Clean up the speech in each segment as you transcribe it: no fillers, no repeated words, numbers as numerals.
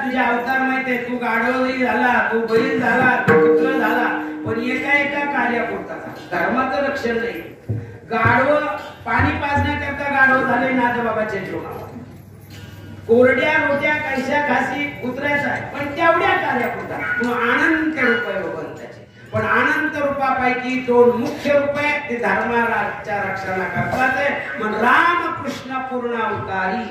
तुझे अवतार माहिती आहे, तू गाढवही झाला, तू बैल झाला, तू पुत्र झाला, पण एका कार्यापुरता धर्माचं रक्षण नाही. गाढव पाणी पाजण्याकरता गाढव झाले नाथबाबाचे जोडा, कोरड्या रोट्या कैशा खासी कुत्र्याचा आहे, पण तेवढ्या कार्यापुरता. तू अनंत रूप आहे भगवंताचे, पण अनंत रूपापैकी दोन मुख्य रूप आहे ते धर्माच्या रक्षणाकरताच आहे. मग राम कृष्ण पूर्ण अवतारी,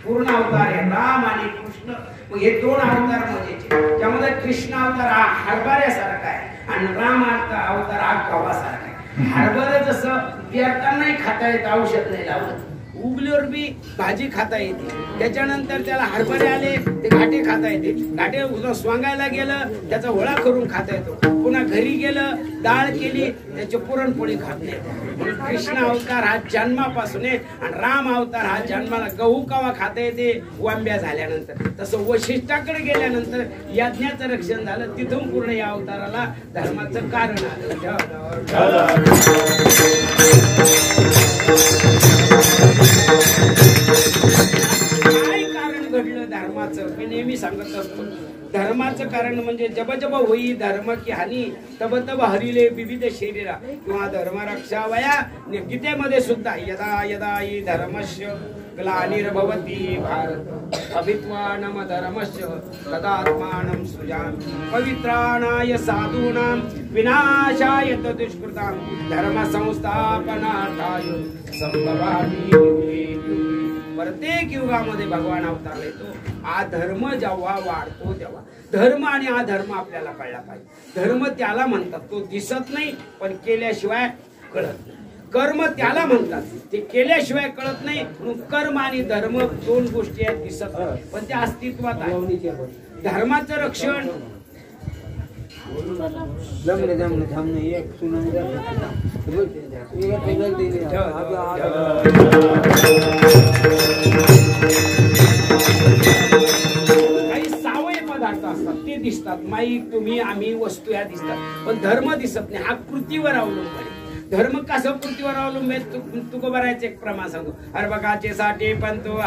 पूर्ण अवतार आहे राम आणि कृष्ण. मग हे दोन अवतार म्हणजे त्यामध्ये कृष्ण अवतार हा हरभऱ्यासारखा आहे आणि राम अवतार हा गव्हासारखा आहे. हरभरा जसं पेरतानाही खाता येत, औषध नाही लावलं, उगल्यावर बी भाजी खाता येते, त्याच्यानंतर त्याला हरभरे आले ते घाटे खाता येते, घाटे स्वांगायला गेलं त्याचा होळा करून खाता येतो, पुन्हा घरी गेलं डाळ केली त्याची पुरणपोळी खात नाही. कृष्ण अवतार हा जन्मापासून आहे आणि राम अवतार हा जन्माला गहू कवा खाता येते वांब्या झाल्यानंतर. तसं वशिष्ठाकडे गेल्यानंतर यज्ञाचं रक्षण झालं, तिथून पूर्ण या अवताराला धर्माचं कारण आलं. काय कारण घडलं धर्माचं मी नेहमी सांगत असतो. धर्माचं कारण म्हणजे जब जब होई धर्म की हानी तब तब हरिले विविध शरीरा किंवा धर्म रक्षावया. गीतेमध्ये सुद्धा यदा यदा हि धर्मस्य ग्लानिर्भवति भारत अभित्वानम धर्मस्य तदात्मानं सृजामि पवित्राणाय साधूनां विनाशाय दुष्कृतां धर्म संस्थापनार्थाय संभवामि. प्रत्येक युगामध्ये भगवान अवतार येतो. हा धर्म जेव्हा वाढतो तेव्हा धर्म आणि अधर्म आपल्याला कळला पाहिजे. धर्म त्याला म्हणतात तो दिसत नाही पण केल्याशिवाय कळत नाही. कर्म त्याला म्हणतात ते केल्याशिवाय कळत नाही. कर्म आणि धर्म दोन गोष्टी आहेत, दिसत नाही पण त्या अस्तित्वात आहे. धर्माचं रक्षण काही सावय पदार्थ असतात ते दिसतात, माईक तुम्ही आम्ही वस्तू या दिसतात पण धर्म दिसत नाही. हा कृतीवर अवलंबून आहे. धर्म कसं कृतीवर अवलंबून तुको बरायचं एक प्रमाण सांगतो. अरे बघाचे साठी पण तो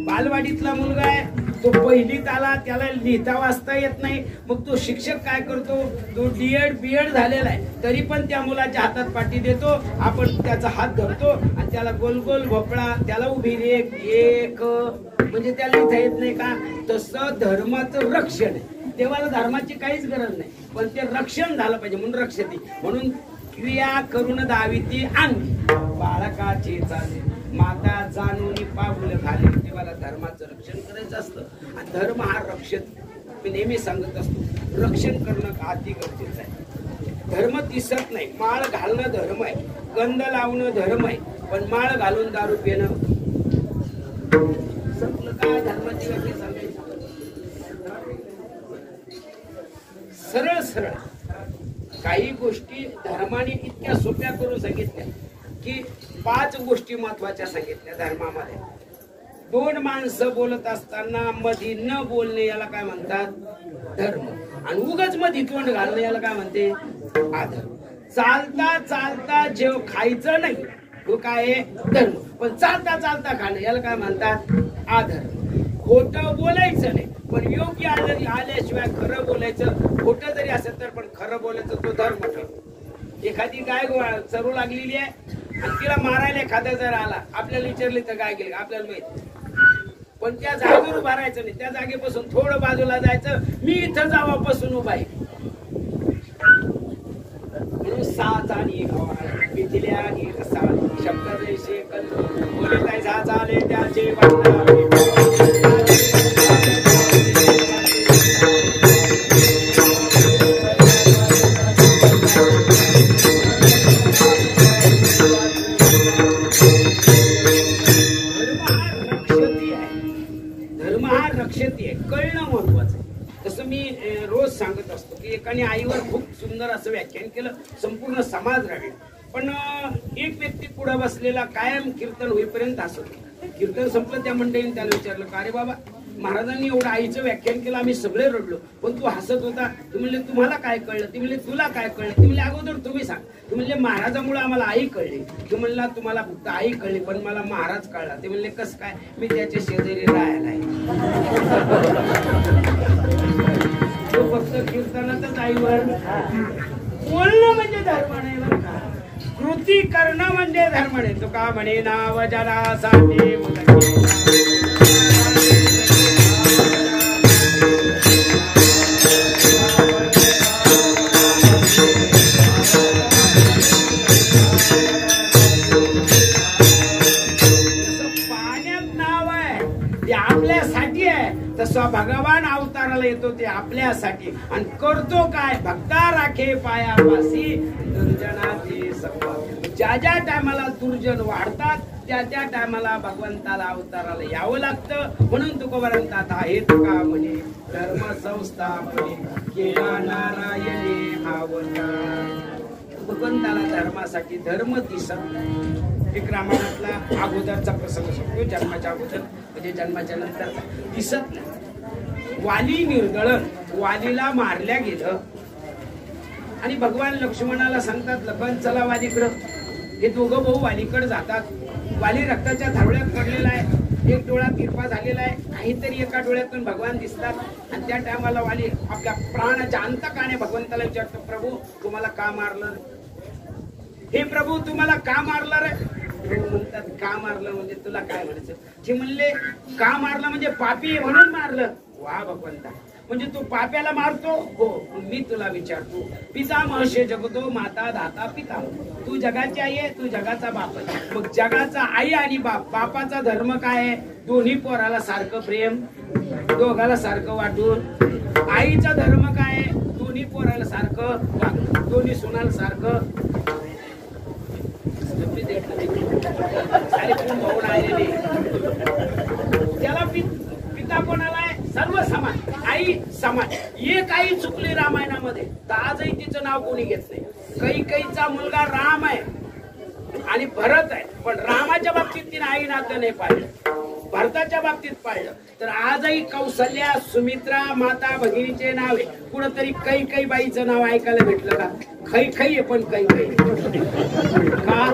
बालवाडीतला मुलगा आहे, तो पहिलीत आला, त्याला लिहिता वाचता येत नाही. मग तो शिक्षक काय करतो, तो बीएड झालेला आहे तरी पण त्या मुलाच्या हातात पाटी देतो. आपण त्याचा हात धरतो आणि त्याला गोल गोल भोपळा, त्याला उभी रेख एक म्हणजे त्याला लिहिता येत नाही का. तसं धर्माचं रक्षण आहे. देवाला धर्माची काहीच गरज नाही पण ते रक्षण झालं पाहिजे म्हणून रक्षती. म्हणून क्रिया करून दाविती अंगी बाळकाची चाले माता जाणून पाऊल घाले. देवाला धर्माचं रक्षण करायचं असतं आणि धर्म हा रक्षण मी नेहमी सांगत असतो. रक्षण करणं अति गरजेचं आहे. धर्म दिसत नाही. माळ घालणं धर्म आहे, गंध लावणं धर्म आहे, पण माळ घालून दारू पिणं सगळं काय धर्माची व्याख्या सांगायची. सरळ सरळ काही गोष्टी धर्माने इतक्या सोप्या करून सांगितल्या की 5 गोष्टी महत्वाच्या सांगितल्या धर्मामध्ये. 2 माणसं बोलत असताना मधी न बोलणे याला काय म्हणतात, धर्म. आणि उगाच मधी तोंड घालणं याला काय म्हणते, अधर्म. चालता चालता जेव खायचं नाही तो काय धर्म, पण चालता चालता खाणं याला काय म्हणतात, अधर्म. खोटं बोलायचं नाही पण योग्य आल्याशिवाय खरं बोलायचं. खोटं जरी असेल तर पण खरं बोलायचं तो धर्म ठरतो. एखादी गाय चरू लागलेली आहे आणि तिला मारायला एखादा जर आला, आपल्याला विचारले तर गाय गेली आपल्याला माहित, पण त्या जागेवर उभा राहायचं नाही. त्या जागेपासून थोडं बाजूला जायचं. मी इथं जावापासून उभा आहे मिथिल्या गीत साले शब्द जैसे कल्लो बोले तैसा झाले त्याचे वाटणारे कळणं महत्वाचं आहे. तसं मी रोज सांगत असतो की एकाने आईवर खूप सुंदर असं व्याख्यान केलं, संपूर्ण समाज राहील. पण एक व्यक्ती पुढे बसलेला कायम कीर्तन होईपर्यंत हसत. कीर्तन संपलं, त्या मंडळीने त्याला विचारलं, का रे बाबा, महाराजांनी एवढं आईचं व्याख्यान केलं, आम्ही सगळे रडलो, पण तू हसत होता. तू म्हणले तुम्हाला काय कळलं? ती म्हणले तुला काय कळलं? ती म्हणले अगोदर तुम्ही सांग. तू म्हणले महाराजामुळे आम्हाला आई कळली. तू म्हणला तुम्हाला फक्त आई कळली, पण मला महाराज कळला. ते म्हणले कसं काय? मी त्याच्या शेजारी राहायला आहे. तो फक्त कीर्तनातच आईवर बोलणं म्हणजे धर्म नाही बरं का, कृती करणं म्हणजे धर्म नाही. तो का म्हणे नाव जनासाठी तसं भगवान अवताराला येतो ते आपल्यासाठी आणि करतो काय? भक्ता राखे पायापासी दुर्जनाची सभा. ज्या ज्या टायमाला दुर्जन वाढतात त्या त्या टायमाला भगवंताला अवताराला यावं लागतं. म्हणून तुकोबरांतात आहे तुका म्हणे धर्म संस्थापने केला नारायणे अवतार. भगवंताला धर्मासाठी धर्म दिसत नाही. एक रामायणातला अगोदरचा प्रसंग सांगतो, जन्माच्या अगोदर म्हणजे जन्माच्या नंतर दिसत नाही. वाली निर्दळन, वालीला मारल्या गेलं आणि भगवान लक्ष्मणाला सांगतात, लखन चला वालीकडं. हे दोघं भाऊ वालीकडे जातात. वाली रक्ताच्या धावड्यात पडलेला आहे, एक डोळा तिरपा झालेला आहे, काहीतरी एका डोळ्यातून भगवान दिसतात. आणि त्या टायमाला वाली आपल्या प्राणाच्या अंतकाने भगवंताला विचारतो, प्रभू तुम्हाला का मारलं? हे प्रभू तुम्हाला का मारलं रे? म्हणतात का मारलं म्हणजे तुला काय म्हणायचं? ते म्हणले का मारलं म्हणजे पापी आहे म्हणून मारलं. वा भगवंता, म्हणजे तू पाप्याला मारतो? हो. मी तुला विचारतो, पिता महर्षी जगतो माता धाता पिता. तू जगाची आई आहे, तू जगाचा बाप आहे. मग जगाचा आई आणि बाप, बापाचा धर्म काय आहे? दोन्ही पोराला सारखं प्रेम, दोघाला सारखं वाटून. आईचा धर्म काय आहे? दोन्ही पोराला सारखं वागणं, दोन्ही सुनाला सारखं. त्याला पिता कोणाला आहे? सर्व समान. आई समान. एक आई चुकली रामायणामध्ये तर आजही तिचं नाव कोणी घेत नाही. कैकेयीचा मुलगा राम आहे आणि भरत आहे, पण रामाच्या बाबतीत तिने आई नातं नाही पाळलं, भरताच्या बाबतीत पाळलं. तर आजही कौशल्या, सुमित्रा, माता भगिनीचे नाव आहे. कुठंतरी कैकेयी बाईचं नाव ऐकायला भेटलं का? खै आहे पण कैकेयी का?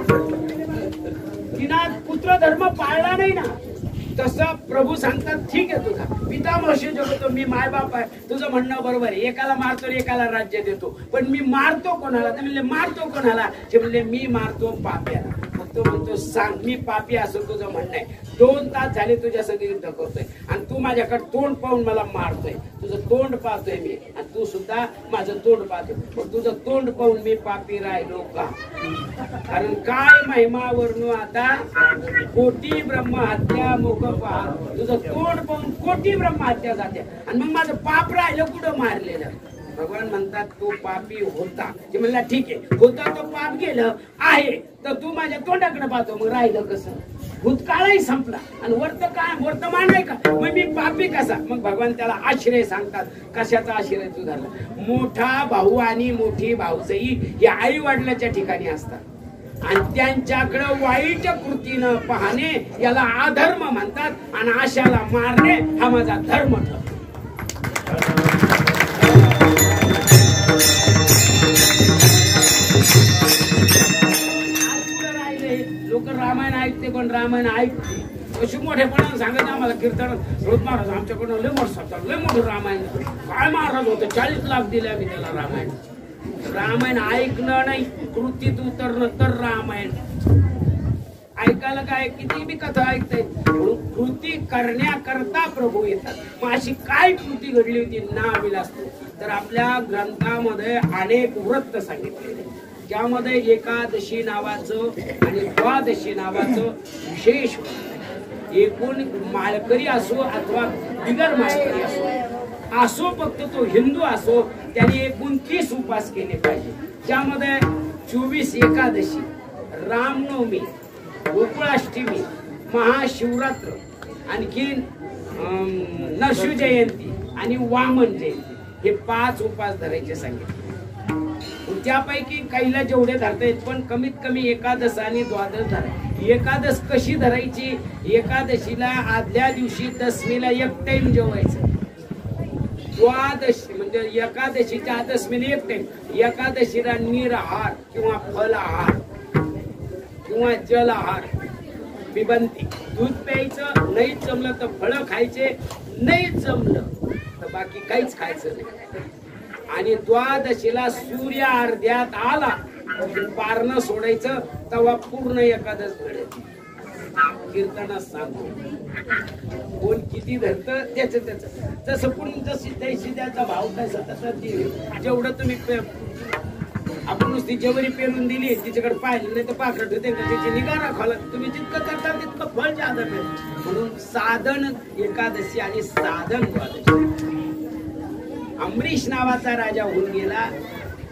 तिना पुत्र धर्म पाळला नाही ना. तसं प्रभू सांगतात, ठीक आहे तुझा पिता महर्षी जगतो, मी मायबाप आहे, तुझं म्हणणं बरोबर आहे. एकाला मारतो एकाला राज्य देतो, पण मी मारतो कोणाला? ते म्हणले मारतो कोणाला? ते म्हणले मी मारतो पाप्याला. तो म्हणतो सांग मी पापी असं तुझं म्हणणं आहे. 2 तास झाले तुझ्या सगळी युद्ध करतोय आणि तू माझ्याकडे तोंड पाहून मला मारतोय. तुझं तोंड पाहतोय मी आणि तू सुद्धा माझं तोंड पाहतोय, पण तुझं तोंड पाहून मी पापी राहिलो का? कारण काय महिमा वर्णू आता कोटी ब्रह्महत्या मुख पहा. तुझं तोंड पाहून कोटी ब्रह्महत्या जाते आणि मग माझं पाप राहिलं कुठं? मारलेलं. भगवान म्हणतात तू पापी होता. ते म्हणला ठीक आहे, होता तो पाप गेलं आहे तर तू माझ्या तोंडाकडे पाहतो, मग राहिलं कसं? भूतकाळही संपला आणि वर्तमान आहे का? मग मी पापी कसा? मग भगवान त्याला आश्रय सांगतात. कशाचा आश्रय तू धरला? मोठा भाऊ आणि मोठी भाऊजाई हे आई वडिलाच्या ठिकाणी असतात आणि त्यांच्याकडे वाईट कृतीनं पाहणे याला अधर्म म्हणतात आणि आशाला मारणे हा माझा धर्म ठरतो. लोक रामायण ऐकते पण रामायण ऐकते अशी मोठेपणा सांगत आम्हाला कीर्तन रोज महाराज आमच्याकडून लय मोठं रामायण काय महाराज होतं 40 लाख दिले आम्ही त्याला. रामायण ऐकणं नाही, कृतीत उतरणं तर रामायण. ऐकायला काय किती बी कथा ऐकताय, कृती करण्याकरता प्रभू येतात. मग अशी काय कृती घडली होती नाविलास? तर आपल्या ग्रंथामध्ये अनेक वृत्त सांगितलेले. ज्यामध्ये एकादशी नावाचं आणि द्वादशी नावाचं विशेष एकूण माळकरी असो अथवा बिगर माळकरी असो फक्त तो हिंदू असो त्याने एकूण 30 उपास केले पाहिजे. ज्यामध्ये 24 एकादशी, रामनवमी, गोकुळाष्टमी, महाशिवरात्र, आणखीन नरशिव जयंती आणि वामन जयंती हे 5 उपास धरायचे सांगितले. त्यापैकी काहीला जेवढे धरता येत पण कमीत कमी एकादश आणि द्वादश धरा. एकादश कशी धरायची? एकादशीला आदल्या दिवशी दशमीला एक टाइम जेवायचं. द्वादशी म्हणजे एकादशीच्या दशमीला एक टाइम. एकादशीला निराहार किंवा फलाहार किंवा जलहार, बिबंती, दूध प्यायचं, नाही जमलं तर फळं खायचे, नाही जमलं तर बाकी काहीच खायचं नाही. आणि द्वादशीला सूर्य अर्ध्यात आला पारणं सोडायचं तेव्हा पूर्ण एकादश घडेल. कीर्तनात सांगतो कोण किती धरत त्याच जसं कोण जशी त्याशी त्याचा भाव कसा तसा जेवढं तुम्ही आपण नुसती जेवरी पेरून दिली तिच्याकडे पाहिलं नाही तर पाकट होते त्याची निगा राखायला. तुम्ही जितकं करता तितकं फळ जादा मिळेल. म्हणून साधन एकादशी आणि साधन द्वादशी. अमरीश नावाचा राजा होऊन गेला.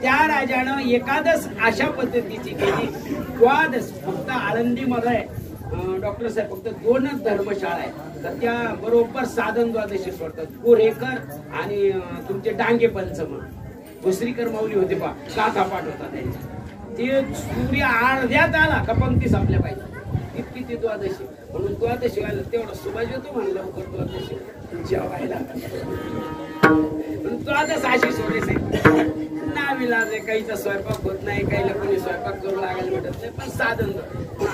त्या राजानं एकादश अशा पद्धतीची केली. द्वादश फक्त आळंदीमध्ये डॉक्टर साहेब फक्त 2च धर्मशाळा आहेत तर त्या बरोबर साधन द्वादशी सोडतात. कोरेकर आणि तुमचे डांगे पंचम, भोसरीकर माऊली होते पा गाथा पाठ होता त्यांचा. ते सूर्य अर्ध्यात आला का पंक्ती संपल्या पाहिजे इतकी ती द्वादशी. म्हणून द्वादशी व्हायला तेवढा सुभाष येतो म्हणलं लवकर द्वादशी जेवायला. द्वादश अशी सोडायचं नाविलाज आहे. काहीचा स्वयंपाक होत नाही, काहीला कोणी स्वयंपाक करू लागायला भेटत नाही पण साधन.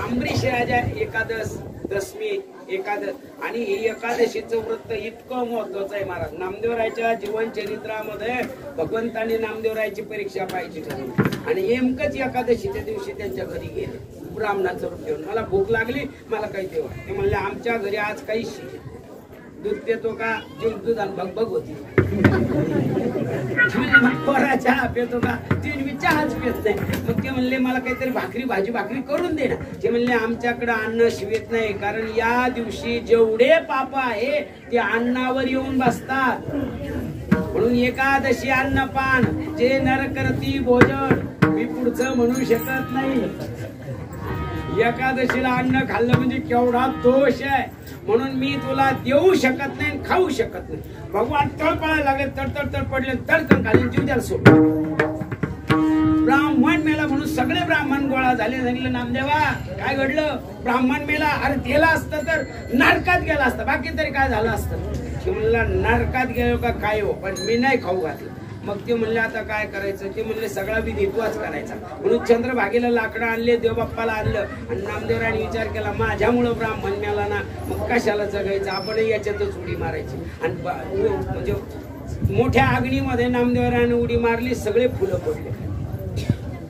अमरीश राजा एकादश, दशमी, एकादश आणि एकादशीचं व्रत इतकं महत्वाचं आहे. महाराज नामदेवरायच्या जीवन चरित्रामध्ये भगवंतांनी नामदेवरायची परीक्षा पाहिजे आणि नेमकंच एकादशीच्या दिवशी त्यांच्या घरी गेले ब्राह्मणाचं रूप घेऊन. मला भूक लागली, मला काही देवा. ते म्हणले आमच्या घरी आज काही दूध पितो का? दूध आणि भगभग होती. बरा चहा पितो का? ती चहाच पित नाही. मग ते म्हणले मला काहीतरी भाजी भाकरी करून दे ना. ते म्हणले आमच्याकडे अन्न शिवित नाही कारण या दिवशी जेवढे पाप आहे ते अन्नावर येऊन बसतात. म्हणून एकादशी अन्नपान जे नर करती भोजन मी पुढचं म्हणू शकत नाही. एकादशीला अन्न खाल्लं म्हणजे केवढा दोष आहे. म्हणून मी तुला देऊ शकत नाही, खाऊ शकत नाही. भगवान तळपळायला लागले, तडतड पडले, तडकन खाली जीव द्यायला सोडलं. ब्राह्मण मेला म्हणून सगळे ब्राह्मण गोळा झाले. सांगितलं नामदेवा काय घडलं? ब्राह्मण मेला. अरे गेला असतं तर नरकात गेला असता, बाकी तरी काय झालं असतं? ते म्हणला नरकात गेलो का काय हो, पण मी नाही खाऊ घातलं. मग ते म्हणले आता काय करायचं? ते म्हणले सगळा विधी तूच करायचा. म्हणून चंद्रभागेला लाकडं आणले, देवबाप्पाला आणलं आणि नामदेवरायांनी विचार केला माझ्यामुळं ब्राह्मण मेला ना, मग कशाला जगायचं, आपण याच्यातच उडी मारायची. आणि म्हणजे मोठ्या अग्नीमध्ये नामदेवरायाने उडी मारली, सगळे फुलं पडले.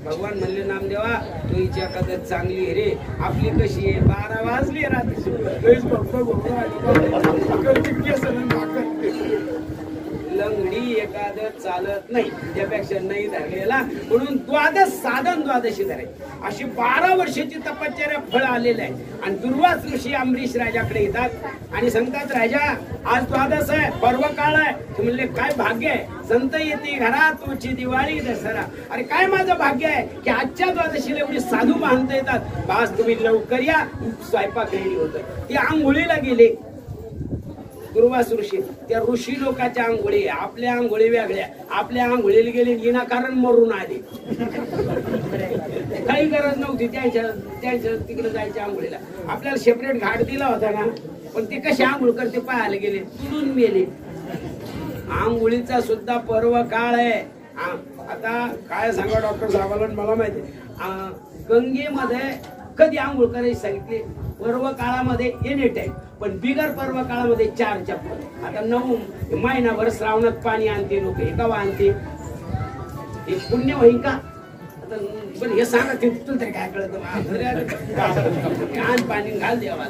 भगवान म्हणले नामदेवा तू हिची एखादं चांगली आहे रे, आपली कशी आहे? 12 वाजले रात्री. लंगडी एकादश चालत नाही, त्यापेक्षा नाही धरलेला. म्हणून द्वादश साधन द्वादशी धरायची. अशी 12 वर्षाची तपश्चर्या फळ आलेलं आहे. आणि दुर्वास ऋषी अमरीश राजाकडे येतात आणि सांगतात राजा आज द्वादश आहे, पर्व काळ आहे. ते म्हणले काय भाग्य आहे, संत येते घरात तुझी दिवाळी दसरा. अरे काय माझं भाग्य आहे की आजच्या द्वादशीला एवढी साधू बांधता येतात. बास तुम्ही लवकर या, स्वयंपाक रेडी होतं. ते आंघोळीला गेले दुर्वास ऋषी. त्या ऋषी लोकांच्या आंघोळी आपल्या आंघोळी वेगळ्या. आपल्या आंघोळीला गेले विनाकारण मरून आले, काही गरज नव्हती त्यांच्या तिकडे जायच्या आंघोळीला. आपल्याला सेपरेट घाट दिला होता ना, पण ते कसे आंघोळ करते पाहायला गेले, तुडून मेले. आंघोळीचा सुद्धा पर्व काळ आहे. आता काय सांगा डॉक्टर साहेबांना, मला माहिती गंगेमध्ये कधी आंघोळ करायची सांगितली? पर्व काळामध्ये एनी टाइम, पण बिगर पर्व काळामध्ये 4 चप्पल. आता 9 महिनाभर श्रावणात पाणी आणते लोक, हे कवा आणते? हे पुण्य होईल का? आता पण हे सांगा ते तुला तरी काय कळत? आण पाणी घाल देवा.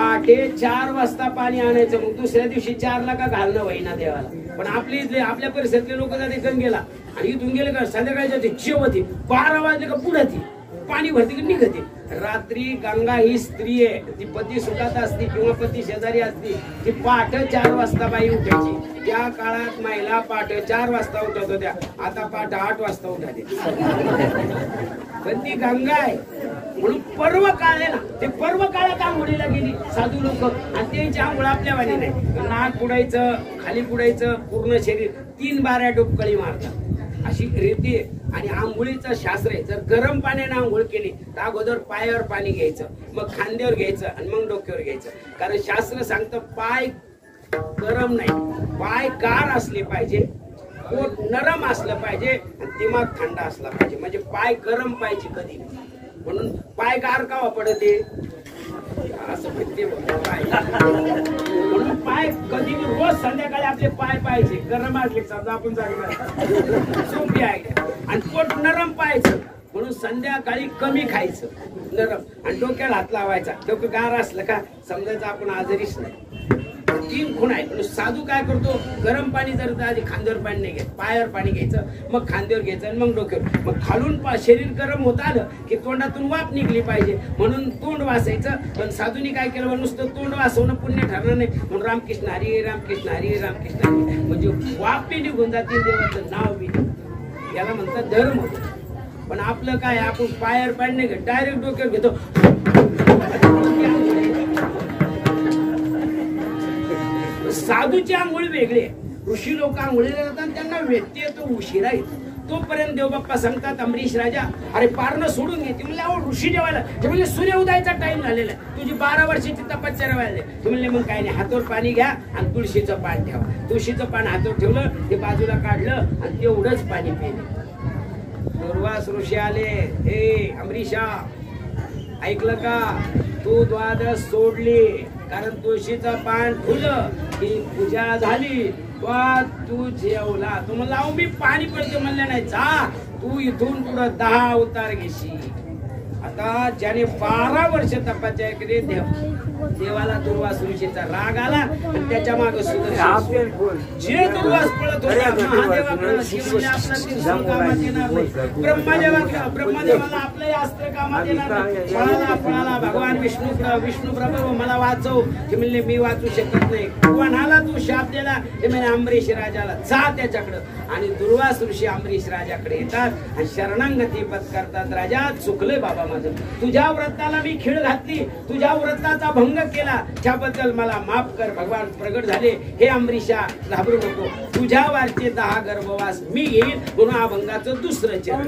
पहाटे 4 वाजता पाणी आणायचं, मग दुसऱ्या दिवशी 4ला का घालणं होईना देवाला. पण आपल्या परिसरातले लोक जाते गंगेला आणि इथून गेले का संध्याकाळच्या जेवती 12 वाजले का पुढे ती पाणी भरती की निघते. रात्री गंगा ही स्त्री आहे, ती पती सुखात असती किंवा पती शेजारी असती, ती पहाटे 4 वाजता बाई उठायची. त्या काळात महिला पहाटे 4 वाजता उठत होत्या, आता पहाटे 8 वाजता उठाते. पण ती गंगा आहे म्हणून पर्व काळ आहे ना, ते पर्व काळात आंघोळीला गेली साधू लोक आणि त्यांची आंघोळ आपल्या वाणी नाही. नाक पुडायचं, खाली पुडायचं, पूर्ण शरीर 3 बाऱ्या डोबकळी मारतात अशी रीती आहे. आणि आंघोळीचं शास्त्र आहे. जर गरम पाण्याने आंघोळ केली तर अगोदर पायावर पाणी घ्यायचं, मग खांद्यावर घ्यायचं आणि मग डोक्यावर घ्यायचं. कारण शास्त्र सांगतं पाय गरम नाही, पाय गार असले पाहिजे, पोट नरम असलं पाहिजे आणि दिमाग थंड असला पाहिजे. म्हणजे पाय गरम पाहिजे कधी, म्हणून पाय गार का पडते असं म्हणते पाय. म्हणून पाय कधी रोज संध्याकाळी आपले पाय पाहिजे गरम असले समजा आपण जागा सोपी आहे. आणि पोट नरम पाहायचं म्हणून संध्याकाळी कमी खायचं नरम आणि डोक्याला हात लावायचा. डोकं गार असलं का समजायचं आपण आजारीच नाही. 3 खूण आहे. पण साधू काय करतो, गरम पाणी जर आधी खांद्यावर पाणी नाही घ्यायचं, पायावर पाणी घ्यायचं, मग खांद्यावर घ्यायचं आणि मग डोक्यावर. मग खालून शरीर गरम होत आलं की तोंडातून वाफ निघली पाहिजे म्हणून तोंड वासायचं. पण साधूनी काय केलं, नुसतं तोंड वासवणं पुण्य ठरणार नाही म्हणून रामकृष्ण हरी रामकृष्ण हरी रामकृष्ण हरी, म्हणजे वाफ बी निघून जाते, देवाचं नाव बी. याला म्हणतात धर्म. पण आपलं काय, आपण पायावर पाणी नाही घेत, डायरेक्ट डोक्यावर घेतो. साधूची आंघोळ वेगळी आहे. ऋषी लोक आंघोळीला जातात, त्यांना व्यक्ती येतो उशिरा येतो. तोपर्यंत देवबाप्पा सांगतात अमरीश राजा अरे पारणं सोडून घे. ते म्हणले अहो ऋषी जेवायला, ते म्हणले सूर्य उदयाचा टाइम झालेला आहे, तुझी 12 वर्षाची तपश्चर्या व्हायला. ते म्हणले मग काय नाही, हातावर पाणी घ्या आणि तुळशीचं पान ठेवा. तुळशीचं पान हातावर ठेवलं, ते बाजूला काढलं आणि तेवढंच पाणी पिले. दुर्वास ऋषी आले, हे अमरीशा ऐकलं का, तू द्वादश सोडली कारण तुळशीचं पान ठुलं की पूजा झाली, तू जेवला. तू म्हणला मी पाणी पडते म्हणलं नाही, जा तू इथून पुढे 10 अवतार घेशील. आता ज्याने 12 वर्ष तपस्या केली देवाला दुर्वास ऋषीचा राग आला आणि त्याच्या मागे जे दुर्वास पळत होते ब्रह्मदेवाला आपलंही अस्त्र कामात येणार नाही. फळाला भगवान विष्णू प्रभू मला वाचव. ते म्हणले मी वाचू शकत नाही. कोणाला तू शाप दिला, ते म्हणजे अमरीश राजाला, जा त्याच्याकडं. आणि दुर्वास ऋषी अमरीश राजाकडे येतात आणि शरणांगती पत्करतात. राजा चुकलंय बाबा माझं, तुझ्या व्रताला मी खीळ घातली, तुझ्या व्रताचा भंग केला, त्याबद्दल मला माफ कर. भगवान प्रगट झाले, हे अमरीशा घाबरू नको, तुझ्या वारचे 10 गर्भवास मी घेईल. म्हणून अभंगाचं दुसरं चरण.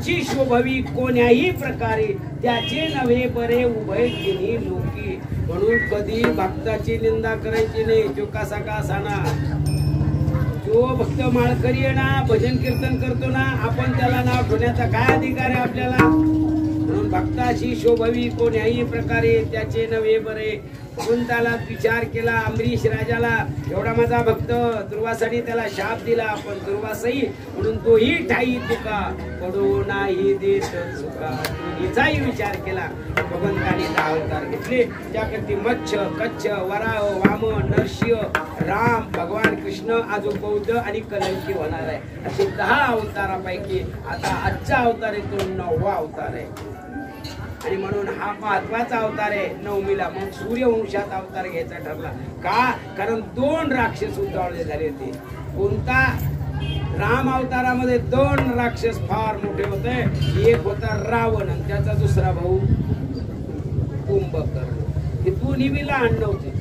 भक्ताची शोभवी कोण्याही प्रकारे त्याचे नव्हे बरे उभय तिन्ही लोकी. म्हणून कधी भक्ताची निंदा करायची नाही. तो कसा का असाना, जो भक्त माळकरी आहे ना, भजन कीर्तन करतो ना, आपण त्याला नाव ठेवण्याचा काय अधिकार आहे आपल्याला. म्हणून भक्ताची शोभवी कोण्याही प्रकारे त्याचे नव्हे बरे. म्हणून त्याला विचार केला अमरीश राजाला, एवढा माझा भक्त दुर्वासाने त्याला शाप दिला, पण दुर्वासही म्हणून तोही ठाई तुका पडो नाही देत चुका. हिचाही विचार केला. भगवंताने 10 अवतार घेतले, त्याकरती मच्छ, कच्छ, वराह, वामन, नरसिंह, राम, भगवान कृष्ण, आजो बौद्ध आणि कलंकी होणार आहे. असे 10 अवतारापैकी आता आजचा अवतार आहे तो 9वा अवतार आहे. आणि म्हणून हा महत्वाचा अवतार आहे नवमीला. मग सूर्यवंशात अवतार घ्यायचा ठरला का, कारण 2 राक्षस उद्भवले झाले होते. कोणता, राम अवतारामध्ये 2 राक्षस फार मोठे होते. एक होता रावण आणि त्याचा दुसरा भाऊ कुंभकर्ण. हे दोन्ही बी लहान नव्हते.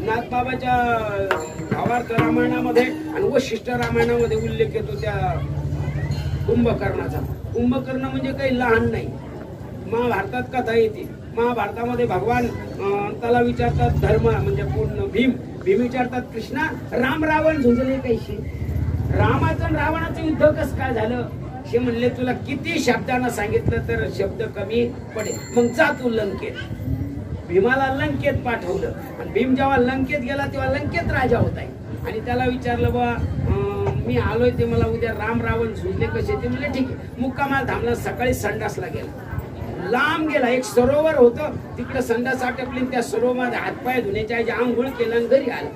नाथबाबाच्या भावार्थ रामायणामध्ये आणि वशिष्ठ रामायणामध्ये उल्लेख येतो त्या कुंभकर्णाचा. कुंभकर्ण म्हणजे काही लहान नाही. महाभारतात कथा येते. महाभारतामध्ये भगवान त्याला विचारतात, धर्म म्हणजे पूर्ण भीम विचारतात, कृष्णा राम रावण झुंजले कैशी. रामाचं आणि रावणाचं युद्ध कसं काय झालं. हे म्हणले तुला किती शब्दांना सांगितलं तर शब्द कमी पडेल, मग जा तू लंकेत. भीमाला लंकेत पाठवलं आणि भीम जेव्हा लंकेत गेला तेव्हा लंकेत राजा होता आणि त्याला विचारलं बा मी आलोय ते मला उद्या राम रावण झुंजले कसे. ते म्हणले ठीक आहे. मुक्कामाला थांबला. सकाळी संडासला गेला, लांब गेला. एक सरोवर होतं तिकडे संडास आटपली. त्या सरोवरात हातपाय धुण्याच्या आधी आंघोळ केला आणि घरी आला.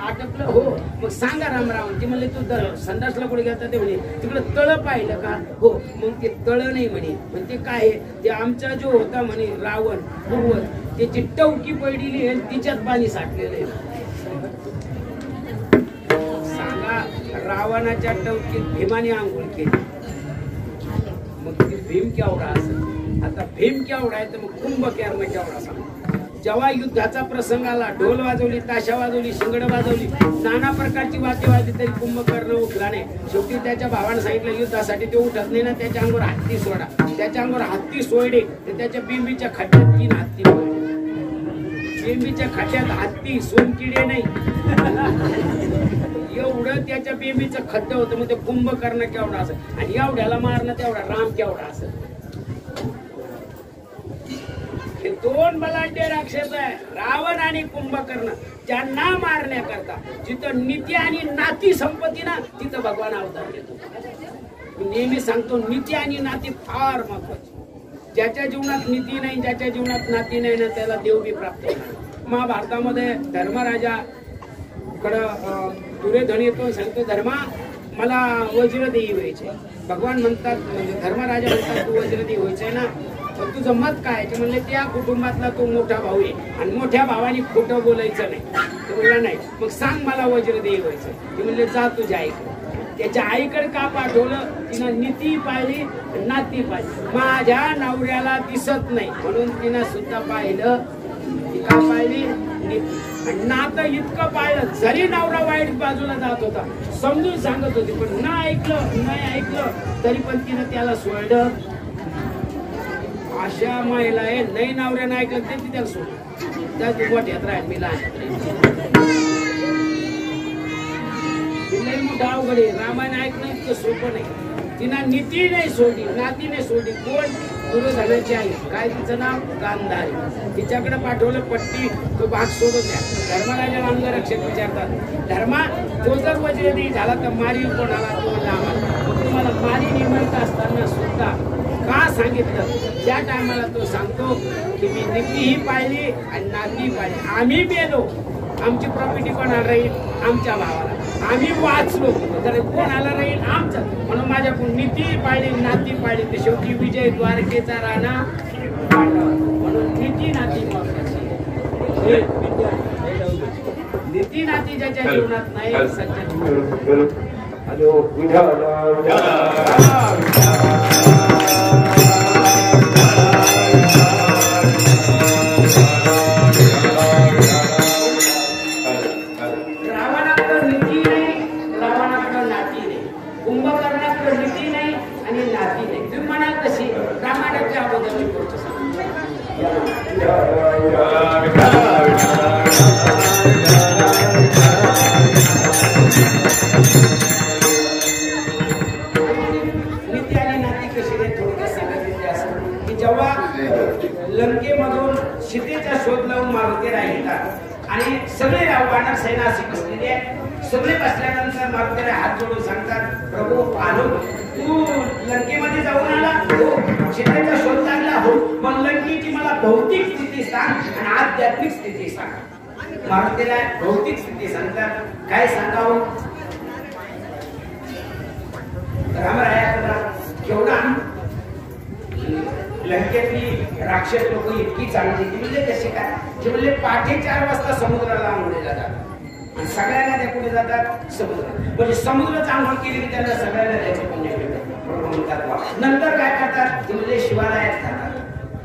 आटपलं हो. मग सांगा रामरावण. ते म्हणले तू संडासला कुठे गेला. ते म्हणे तिकडे तळ पाहिलं का. हो. मग ते तळ नाही म्हणे. पण ते काय, ते आमचा जो होता म्हणे रावण पूर्वज, त्याची टवकी पडलेली आहे तिच्यात पाणी साठलेलं आहे. सांगा, रावणाच्या टवकीत भीमाने आंघोळ केली. मग ते भीम केवढा असेल. आता भीम केवढा आहे तर मग कुंभकर्ण केवढा सांग. जेव्हा युद्धाचा प्रसंग आला, ढोल वाजवली, ताशा वाजवली, शिंगड वाजवली, नाना प्रकारची वाद्य वाजली, तरी कुंभकर्ण उठला नाही. शेवटी त्याच्या भावानं सांगितलं युद्धासाठी ते उठत नाही ना, त्याच्या अंगावर हत्ती सोडा. त्याच्या अंगावर हत्ती सोडले तर त्याच्या बिंबीच्या खड्ड्यात 3 हत्ती पडले. बिंबीच्या खड्ड्यात हत्ती, सोनकिडे नाही. एवढं त्याच्या बेबीचं खड्डं होतं. मग ते कुंभकर्ण केवढा असं. आणि एवढ्याला मारणं तेवढा राम केवढा असं. हे 2 बलाढ्य राक्षस आहे, रावण आणि कुंभकर्ण. ज्यांना मारण्याकरता जिथं नीती आणि नाती संपत्ती ना, तिथं भगवान अवतार घेतो. नेहमी सांगतो, नीती आणि नाती फार महत्वाची. ज्याच्या जीवनात नीती नाही, ज्याच्या जीवनात नाती नाही ना, त्याला देव बी प्राप्त होणार. महाभारतामध्ये धर्मराजा कडं दुर्योधन येतो, सांगतो धर्मा मला वज्रदेही व्हायचे. भगवान म्हणतात, धर्मराजा म्हणतात तू वज्रदेही व्हायचंय ना, पण तुझं मत काय. ते म्हणले त्या कुटुंबातला तो मोठा भाऊ आहे आणि मोठ्या भावाने खोटं बोलायचं नाही. ते म्हणला नाही. मग सांग मला वज्रदेही व्हायचं. ते म्हणले जा तुझ्या आईकडे. त्याच्या आईकडे का पाठवलं. तिनं नीती पाळली, नाती पाळली. माझ्या नवऱ्याला दिसत नाही म्हणून तिनं सुद्धा पाहिलं. ती का पाळली, नातं इतकं पाळलं. जरी नवरा वाईट बाजूला जात होता, समजून सांगत होती, पण नाही ऐकलं तरी पण तिनं त्याला सोडलं. अशा महिला आहे, नाही नवऱ्यानं ऐकलं ते त्याला सोडलं. त्या तू मोठ्यात राहील, मी लहान लई मोठा अवघड आहे. रामायण ऐकणं इतकं सोपं नाही. तिनं नीती नाही सोडली, नाती नाही सोडली. कोण, दुर्योधनाची आई, काय तिचं नाव, गांधारी. तिच्याकडे पाठवलं पट्टी, तो भाग सोडून द्या. धर्मराजाला अंगरक्षक विचारतात, धर्मा तो जर वज्रदेही झाला तर मारी कोणाला. तो आम्हाला. तुम्हाला मारी म्हणत असताना सुद्धा का सांगितलं. त्या टायमाला तो सांगतो की मी नीतीही पाळली आणि नाती पाळली. आम्ही मेलो, आमची प्रॉपर्टी कोणाला राहील, आमच्या भावाला. आम्ही वाचलो तर कोणाला राहील, आमचं. म्हणून माझ्याकडून नीती पाळली, नाती पाळली, तर शेवटी विजय द्वारकेचा राणा. म्हणून नीती नाती महत्वाची. नीती नाती ज्याच्या जीवनात नाही, सज्जन. कुंभकर्णाकडे नीती नाही आणि नाती नाही. तुम्ही म्हणाल जेव्हा लंकेमधून सीतेचा शोध लावून मारुतीला येतात आणि सगळे वानर सेना अशी बसलेली आहे. सगळे बसल्यानंतर मारुतीला हात जोडून सांगतात, प्रभू आलो, तू लंकेमध्ये जाऊन आला हो, सीतेचा शोध लागला हो, मग लंकेची मला भौतिक स्थिती सांग आणि आध्यात्मिक स्थिती सांग. मारुतीला भौतिक स्थिती सांगतात. काय सांगावं? रामरायाला केवढा लंकेतली राक्षस लोक इतकी चांगली की म्हणजे कसे काय की म्हणजे पाठी 4 वाजता समुद्राला आंघोळीला जातात आणि सगळ्यांना त्या कुठे जातात समुद्र. म्हणजे समुद्र आंघोळ केली की त्यांना सगळ्यांना त्याचे पुण्य मिळतात. नंतर काय करतात की म्हणजे शिवालयात जातात,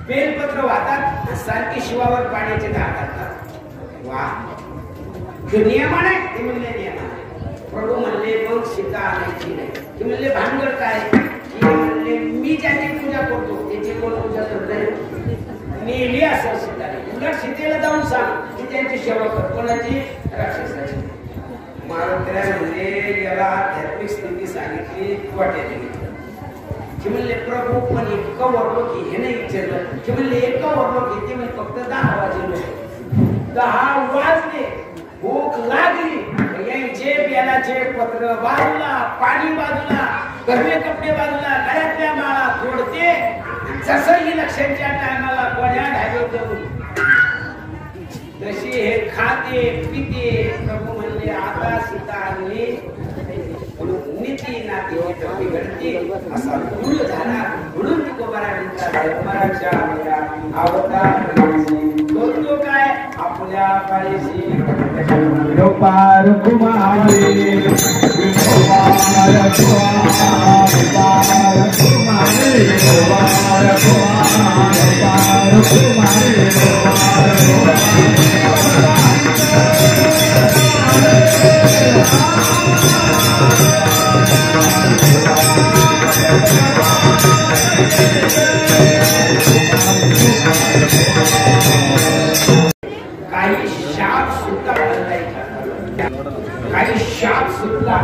बेलपत्र वाहतात आणि सारखी शिवावर पाण्याचे धार टाकतात. वा, जो नियम आहे ते म्हणजे नियम आहे. प्रभू म्हणले मग सीता आणायची नाही. ते म्हणले भानगड काय? म्हणले मी ज्याची पूजा करतो त्याची कोण पूजा करत नेली असं सीताने. उलट सीतेला जाऊन सांग की त्यांची सेवा कर. कोणाची? राक्षसाची. मारुतीला म्हणजे याला आध्यात्मिक स्थिती सांगितली वाटेली की म्हणले प्रभू पण इतकं वरलो की हे नाही विचारलं की म्हणले इतकं वरलो की ते म्हणजे फक्त 10 वाजले. 10 वाजले, भूक लागली, यांचे प्यालाचे पत्र बाजूला, पाणी बाजूला, गरमे कपडे बाजूला, गळ्यातल्या माळा तोडते. जसं ही लक्षांच्या टायमाला कोण्या ढाबे जाऊन तशी हे खाते पिते. प्रभू म्हणले आता सीता आणली नीती नाती बिघडते असा गुण झाला. म्हणून तुकोबारा म्हणतात अवतार तो काय आपल्या पाळीशी पार कुमारी पार काही शाप सुद्धा काही शाप सुद्धा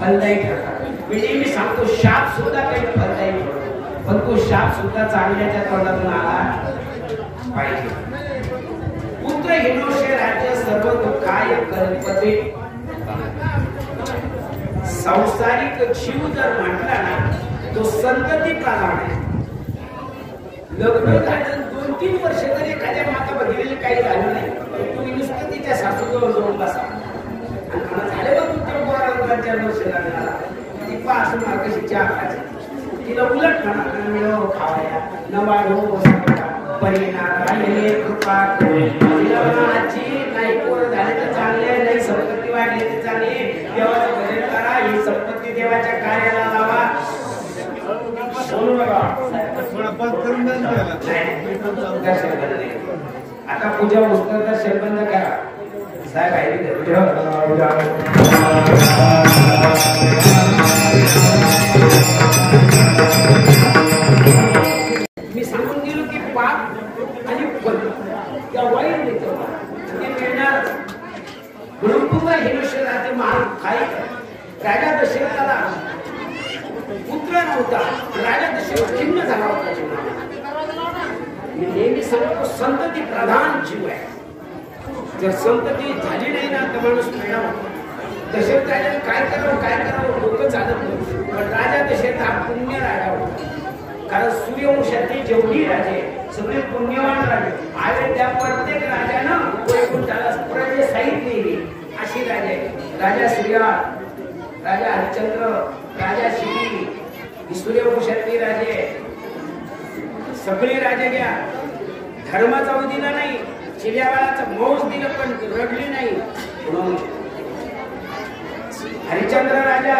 फलदायी ठरतात. म्हणजे मी सांगतो शाप सुद्धा काही फलदायी ठरतो, पण तो शाप सुद्धा चांगल्याच्या तोंडातून आला पाहिजे. पुत्र हिनोशे राज्य सर्व दुःखाय कल्पते. संसारिक जीव जर म्हटला ना तो संतती प्रधान आहे. लग्न झालं 2-3 वर्ष जरी एखाद्या माता बघितलेली काही झालं नाही, तुम्ही नुसतं तिच्या सासूजवळ जाऊन बसा आणि मला झाले बघ तुमच्या पोराच्या वर्ष लागला ती पास कशी चहा खायची. तिला उलट म्हणा मिळव खावाया नवाढो परिणाम कृपा आजी नाही पोर झाले तर चांगले, नाही संपत्ती वाढली तर चांगली, देवाचं भजन करा, ही संपत्ती देवाच्या कार्याला लावा. आता पूजा पुस्तक दर्शन बंद करा साहेब. मी सांगून गेलो की पाप आणि फल या वाईट ते मिळणार. म्हणून पुन्हा हिनोशे राज्य महान काही राजा दशरथाला पुत्र नव्हता. राजा दशरथ खिन्न झाला होता जीवनात. मी नेहमी सांगतो संतती प्रधान जीव आहे. जर संतती झाली नाही ना तर माणूस मिळावा. दशरथ राजाने काय करावं डोकं चालत नव्हतं. पण राजा दशरथ हा पुण्य राजा होता. कारण सूर्यवंशातले जेवढी राजे सगळे पुण्यवान राजे आले त्या प्रत्येक राजानं वैकुंठाला प्रजेसाहित नेली अशी राजे. राजा सूर्या, राजा हरिश्चंद्र, राजा शिवी, सूर्यवंशातले राजे सगळे राजे घ्या. धर्माचा दिला नाही, चिल्या बाळाचं मौज दिलं पण रडली नाही. म्हणून हरिश्चंद्र राजा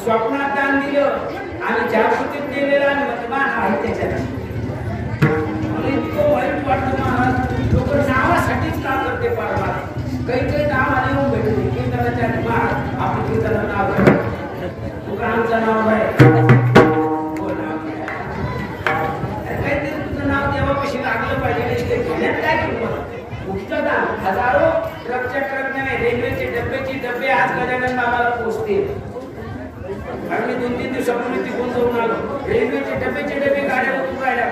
स्वप्नात दान दिलं आणि जागृतीत दिलेला मतमान आहे त्याच्यात. इतकं वाईट वाटतं महाराज, लोक नावासाठीच का करते परवा. काही नाव आले होऊन भेटले कीर्तनाच्या महाराज आपण कीर्तनाचं नाव घ्या, तुका आमचं नाव आहे काहीतरी तुझं नाव देवापाशी लागलं पाहिजे. घेण्यात काय किंमत? मुक्तदा हजारो ट्रकच्या ट्रक नाही, रेल्वेचे डब्बे आज गजानन बाबाला पोहोचतील. कारण मी 2-3 दिवसापूर्वी तिकडून जाऊन आलो. रेल्वेचे डब्बे गाड्या उतरून राहिल्या.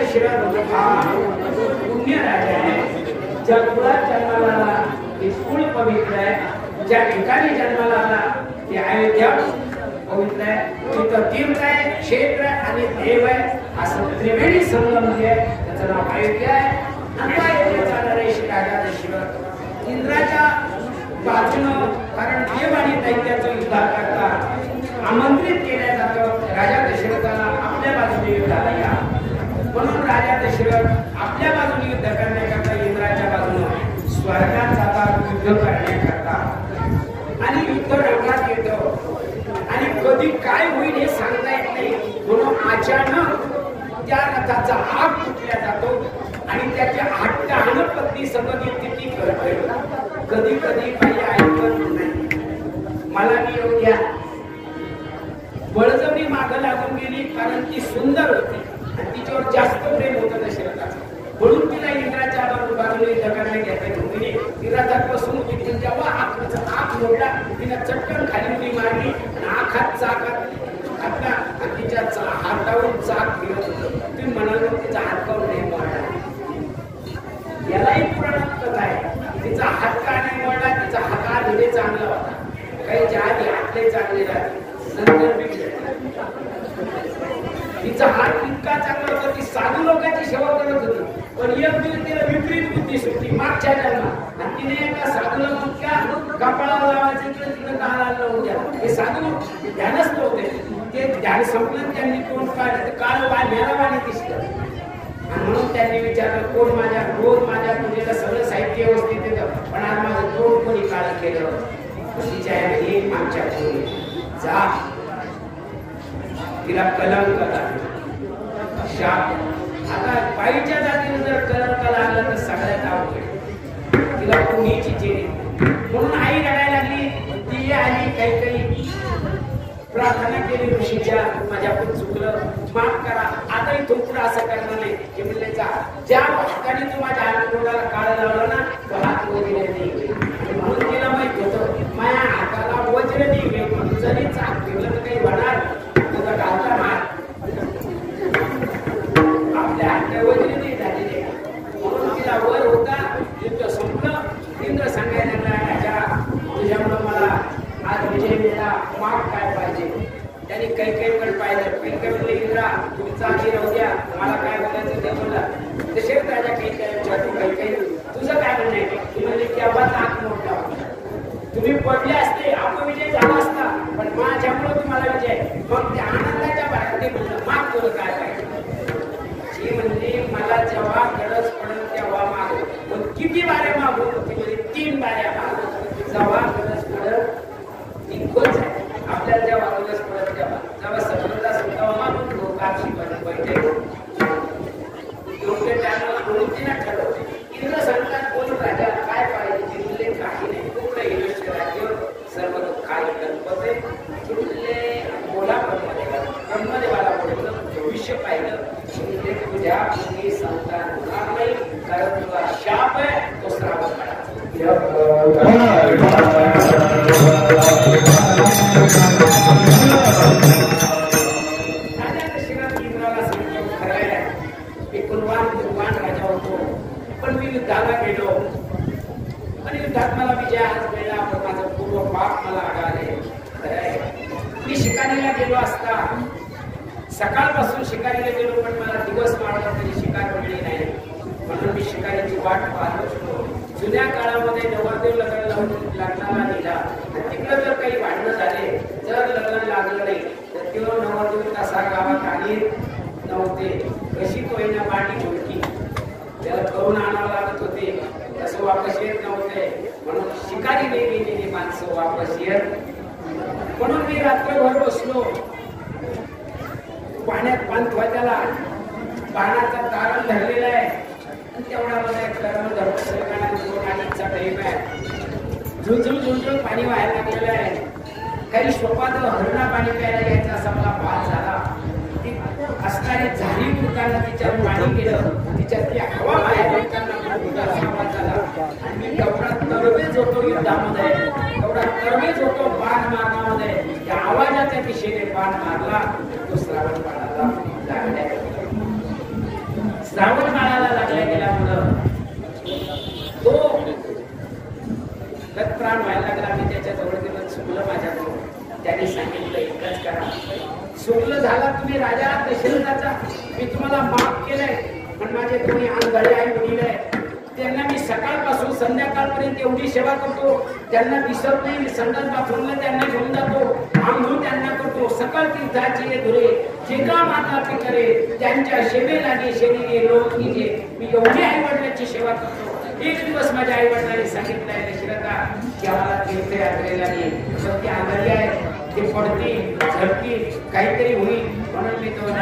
दशरथ हा पुण्य राजा आहे. ज्या कुळात जन्माला आला ते कुळ पवित्र आहे. ज्या ठिकाणी जन्माला आला ते अयोध्या पवित्र आहे. तिथं तीर्थ आहे, क्षेत्र आणि देव आहे. असं त्रिवेणी संगम जे आहे त्याचं नाव अयोध्या आहे. नंतर येथे जाणारे राजा दशरथ इंद्राच्या बाजूनं, कारण देव आणि दैत्याचं युद्ध करता आमंत्रित केलं जातं राजा दशरथाला आपल्या बाजूने युद्धाला या. म्हणून राजा दशरथ आपल्या बाजूने युद्ध करण्याकरता इंद्राच्या बाजूने स्वर्गात जातात युद्ध करण्याकरता. आणि युद्ध रंगात येतं आणि कधी काय होईल हे सांगता येत नाही. म्हणून अचानक त्या रथाचा आग तुटल्या जातो आणि त्याच्या हट्टानं पत्नी सगळी किती करते. कधी कधी काही ऐकत नाही. मला मी येऊ द्या. बळजबरी मागं लागून गेली कारण ती सुंदर होती आणि तिच्यावर जास्त प्रेम होतं दशरथाचं. म्हणून तिला इंद्राच्या बाजूने दगडाने घेता गेली. ती रथात बसून होती. जेव्हा आग मोडला तिला चटकन खाली उडी मारली आणि आखात चाकात घातला आणि तिच्या हातावरून चाक फिरत होतं. ती म्हणाली तिचा हात काढून नाही मोडला. यालाही पुराणात कथा आहे. तिचा हात का नाही मोडला? तिचा हात आधी चांगला होता. काही ज्या आधी हातले चांगले राहते नंतर तिचा हात इतका चांगला होता. ती साधू लोकांची सेवा करत होती. पण एक दिवस तिला विपरीत बुद्धी सुटली मागच्या जन्मात आणि तिने एका साधूला मुख्या कपाळाला लावायचं किंवा तिकडे काळाला लावून द्या. हे साधू ध्यानच नव्हते. ते ध्यान संपलं त्यांनी तोंड काढलं तर काळ वाण्याला दिसलं. आणि म्हणून त्यांनी विचारलं कोण माझ्या रोज माझ्या पूजेला सगळं साहित्य व्यवस्थित येतं पण आज माझं तोंड कोणी काळ केलं. तिच्या एक आमच्या जा तिला कलंक शाप. आता बाईच्या जातीने जर कलंक लागला तर सगळ्यात अवघड. तिला कोणीची चिरी. म्हणून आई रडायला लागली. ती आली काही प्रार्थना केली ऋषीच्या माझ्याकडून चुकलं माफ करा. आता इथून पुढे असं करणार नाही. ते म्हणले जा ज्या हाताने तू माझ्या हातोडाला काळ लावलं ना तो हात वगैरे नाही. म्हणून तिला माहित होतं माझ्या हाताला वज्र नाही जरी चाक फिरलं तर काही होणार तुझा घालता मार. आपल्या हात वज्र नाही झालेले. म्हणून तिला वर होता. युद्ध संपलं. इंद्र सांगायला लागला राजा तुझ्यामुळं मला आज विजय मिळाला. माग काय पाहिजे? त्यांनी काही पाहिलं. काही म्हणले इंद्रा तुमचा आधी राहू द्या मला काय बोलायचं ते बोलला. दशरथ राजा काही तुझं काय म्हणणं आहे? ती म्हणजे तेव्हा नाक मोठा तुम्ही पडले असते अपविजय झाला असता पण माझ्यामुळे तुम्हाला विजय. मग त्या आनंदाच्या बाहेर ते म्हणलं माग तुला काय पाहिजे? ती म्हणजे मला जेव्हा गरज पडेल तेव्हा माग. पण किती बाऱ्या मागू? ती म्हणजे 3 बाऱ्या मागू. जेव्हा गरज पडेल इतकंच आहे. आपल्याला जेव्हा गरज पडेल जेव्हा सफलता सुद्धा मागून लोकांची बैठे योग्य टायमाला म्हणून तिने ठरवलं. इंद्र सांगतात बोल राजा काय पाहिजे? ते म्हणले काही नाही. पूर्ण युधिष्ठिर राज्य सर्व काय गणपते म्हणले बोला ब्रह्मदेवाला बोलवलं. भविष्य पाहिलं म्हणजे तुझ्या मुली संतान होणार नाही कारण तुझा शाप आहे तो श्रावण काढायचा. पण मी युद्धाला गेलो आणि युद्धात मला विजय आज मिळाला. पण माझा पूर्व पाप मला आढळले. मी शिकारीला गेलो असता सकाळपासून शिकारीला गेलो पण मला दिवस मारला तरी शिकार मिळली नाही. म्हणून मी शिकारीची वाट पाहत असतो. जुन्या काळामध्ये नवरदेव लग्न लावून लग्नाला नेला आणि तिकडं जर काही भांडणं झाले जर लग्न लागलं नाही तर तेव्हा नवरदेव तसा गावात आले नव्हते. कशी कोयना मांडी मुलकी त्याला करून आणावं लागत होते. तसं वापस येत नव्हते. म्हणून शिकारी नाही गेलेली माणसं वापस येत. म्हणून मी रात्रभर बसलो. पाण्यात बांधवा त्याला बाणाचा तारण धरलेला आहे आणि तेवढ्यामध्ये कर्म धर्मसरकारचा टाईम आहे. झुळझुळ पाणी व्हायला लागलेलं आहे. काही स्वपाचं हरणा पाणी प्यायला घ्यायचं असा मला भात झाला. ती असणारी झाली उडताना तिच्यात पाणी गेलं. तिच्यातली हवा बाहेर उडताना आवाज झाला आणि मी तेवढा तरवेज होतो युद्धामध्ये. तेवढा तरवेज होतो बाण मारण्यामध्ये. त्या आवाजाच्या दिशेने बाण मारला तो श्रावण बाणाला लागल्या. श्रावण बाळाला लागल्या गेल्यामुळं तो प्राण व्हायला लागला. मी त्याच्या जवळ गेलो, चुकलं माझ्याकडून. त्याने सांगितलं एकच करा, चुकलं झाला तुम्ही राजा दशरथाचा, मी तुम्हाला माफ केलंय, पण माझे तुम्ही अंगारे आई वडील आहे, त्यांना मी सकाळपासून संध्याकाळपर्यंत एवढी सेवा करतो, त्यांना विसरत नाही. मी संडास बाथरूमला त्यांना घेऊन जातो, आंघोळ त्यांना करतो, सकळ तीर्थाची धुरे जे काम आता ते करे, त्यांच्या सेवेलागी शरीरे लोक निजे, मी एवढी आई वडिलांची सेवा करतो. एक दिवस माझ्या आई वडिलांनी सांगितलंय दशरथा की आम्हाला तीर्थयात्रेला ये, पण ती आजारी आहे, ते पडतील झडतील काहीतरी होईल, म्हणून मी दोन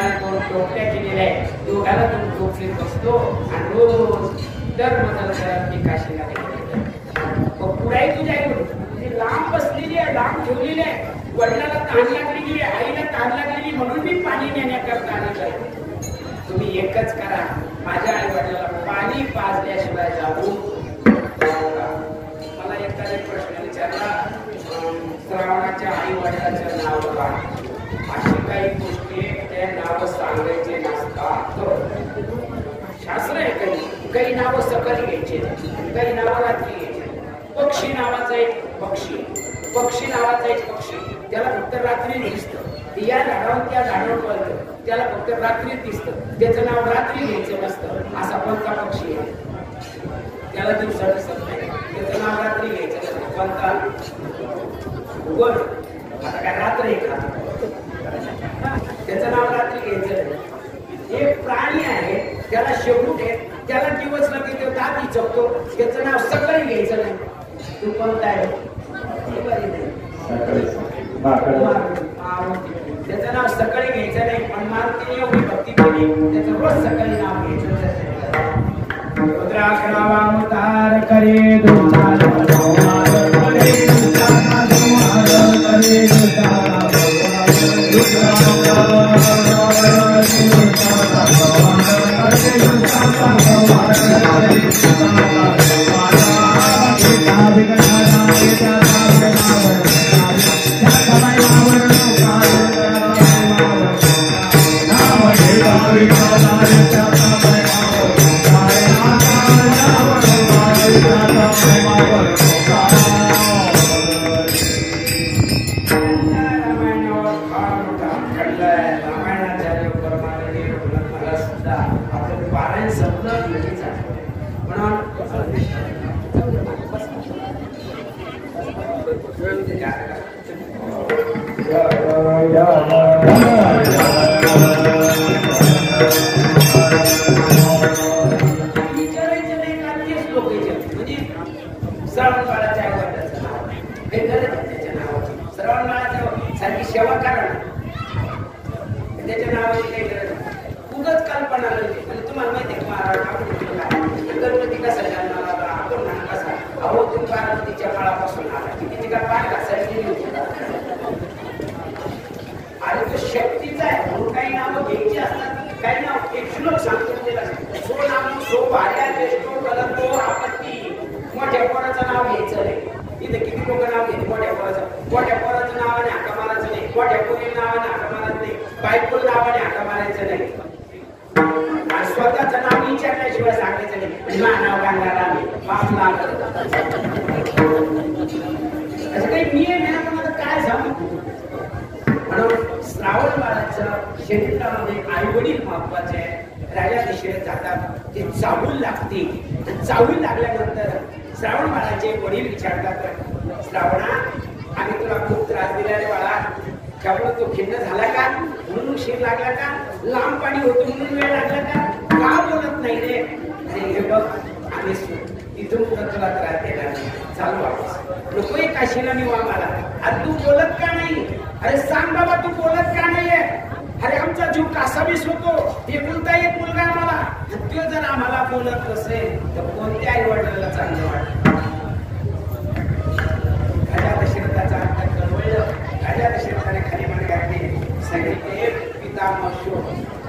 टोपल्या केलेल्या आहे, दोघाला दोन टोपलीत बसतो आणि रोज दर मजल मी काशीला पुढाई तुझ्या आई तुझी लांब बसलेली आहे, लांब ठेवलेली आहे, वडिलाला तहान लागलेली आहे, आईला तहान लागलेली, म्हणून मी पाणी नेण्याकरता आलेलं. तुम्ही एकच करा, माझ्या आई वडिलाला पाणी पाजल्याशिवाय जाऊ. मला एखादा प्रश्न विचारला, श्रावणाच्या आई वडिलाचं नाव काय? अशी काही गोष्टी त्या नाव सांगायचे नसतात. शास्त्र आहे काही नाव सकाळी घ्यायचे, काही नाव रात्री घ्यायचे. पक्षी नावाचा एक पक्षी नावाचा एक पक्षी, त्याला फक्त रात्री दिसतं, या झाडावर त्या झाडावर पळतं, त्याला फक्त रात्री दिसतं, त्याचं नाव रात्री घ्यायचं नसतं. असा कोणता पक्षी आहे त्याला दिवसा दिसत नाही, त्याचं नाव रात्री घ्यायचं नसतं. कोणता? वर. आता काय रात्र आहे का? त्याचं नाव रात्री घ्यायचं. एक प्राणी आहे त्याला शेवट आहे, त्याला दिवस लागते, तो दात चपतो, त्याचं नाव सकाळी घ्यायचं नाही. तू कोणता आहे? त्याचं नाव सकाळी घ्यायचं नाही, पण मारुतीने एवढी भक्ती केली, त्याचं रोज सकाळी नाव घ्यायचं. रुद्राक्षरावावतार करे दुधार सेवा करा, त्याच्या नावाची काही गरज नाही. उगाच कल्पना करते. म्हणजे तुम्हाला माहिती आहे महाराज गणपती कसा जन्माला आला, आपण कसा, अहो तुम्ही पार्वतीच्या काळापासून आला, तिची का पाय घासायची होती. आणि तो शक्तीचा आहे म्हणून काही नावं घ्यायची असतात, काही नाव एक श्लोक सांगतो, सो नाम सो भार्या ज्येष्ठो कलंतो आपत्ती. मोठ्या पोराचं नाव घ्यायचं नाही. इथे किती लोक नाव घेते मोठ्या पोराचं नावाने हाका मारायचं नाही, मोठ्या पोरीला नावाने हाका मारायचं नाही, बायकोला नावाने हाका मारायचं नाही, आणि स्वतःचं नाव विचारल्याशिवाय सांगायचं नाही. नाव गांगारा पाप लागत असं काही नियम आहे. आपण आता काय सांगू, म्हणून श्रावण बाळाचं शरीरामध्ये आई वडील महत्वाचे आहे. राजा दशरथ जातात, ते चावूल लागते, चावूल लागल्यानंतर श्रावण बाळाचे वडील विचारतात, श्रावणा आम्ही तुला खूप त्रास दिला रे बाळा, त्यामुळे तो खिन्न झाला का, म्हणून उशीर लागला का, लांब पाणी होतो म्हणून वेळ लागला का बोलत नाही रे. अरे हे बघ, आम्ही इथून पुढे तुला त्रास देणार नाही, चालू वापस नको एक काशीला मी वामाला. अरे तू बोलत का नाही? अरे सांग बाबा तू बोलत का नाहीये? अरे आमचा जीव कासावीस होतो, एकुलता एक मुलगा आम्हाला, तो जर आम्हाला बोलत नसेल तर कोणत्या आई वडिलांना चांगलं वाटतं? राजा दशरथाचा अंत कळवळलं. राजा दशरथाने खाली मान घातली, सांगितले पितामह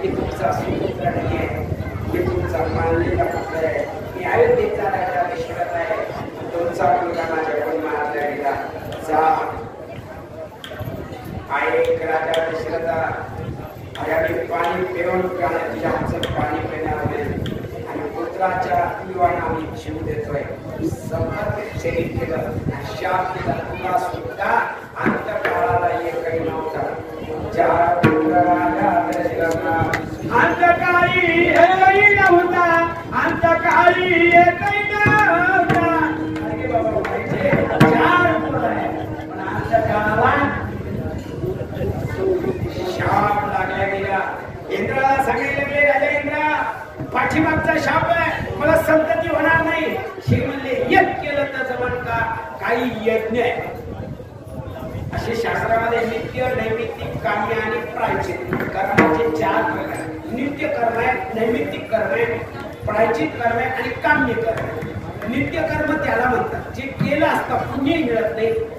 हे तुमचा सुपुत्र नाहीये, हे तुमचा मानलेला पुत्र आहे. मी अयोध्येचा राजा दशरथ आहे, तुमचा मुलगा माझ्याकडून मारला गेला. जा ऐक राजा दशरथा, अरे पाणी पिऊन तुझ्या हातचं पाणी पिणार नाही. पुत्राच्या विवाहाने जीव देतोय. संपत्ती शरीर केलं, शाप दिला तुला सुद्धा अंतकाळाला एकही नव्हता. चार पुत्र राजा जगला अंतकाळी एकही नव्हता, अंतकाळी एकही नव्हता. अरे बाबा व्हायचे चार पुत्र आहे पण अंतकाळाला शाप लागल्या गेला. इंद्राला सांगितले गेले राजा इंद्रा पाठीमागचा शाप आहे, मला संतती होणार नाही. शिव म्हणले यज्ञ केलं तर जमन का? काही यज्ञ आहे असे शास्त्रामध्ये नित्य नैमित्तिक काम्य आणि प्रायचित कर्माचे चार प्रकार. नित्य कर्म आहे, नैमित्तिक कर्म आहे, प्रायचित कर्म आहे आणि काम्य कर्म आहे. नित्य कर्म त्याला म्हणतात जे केलं असतं पुण्य मिळत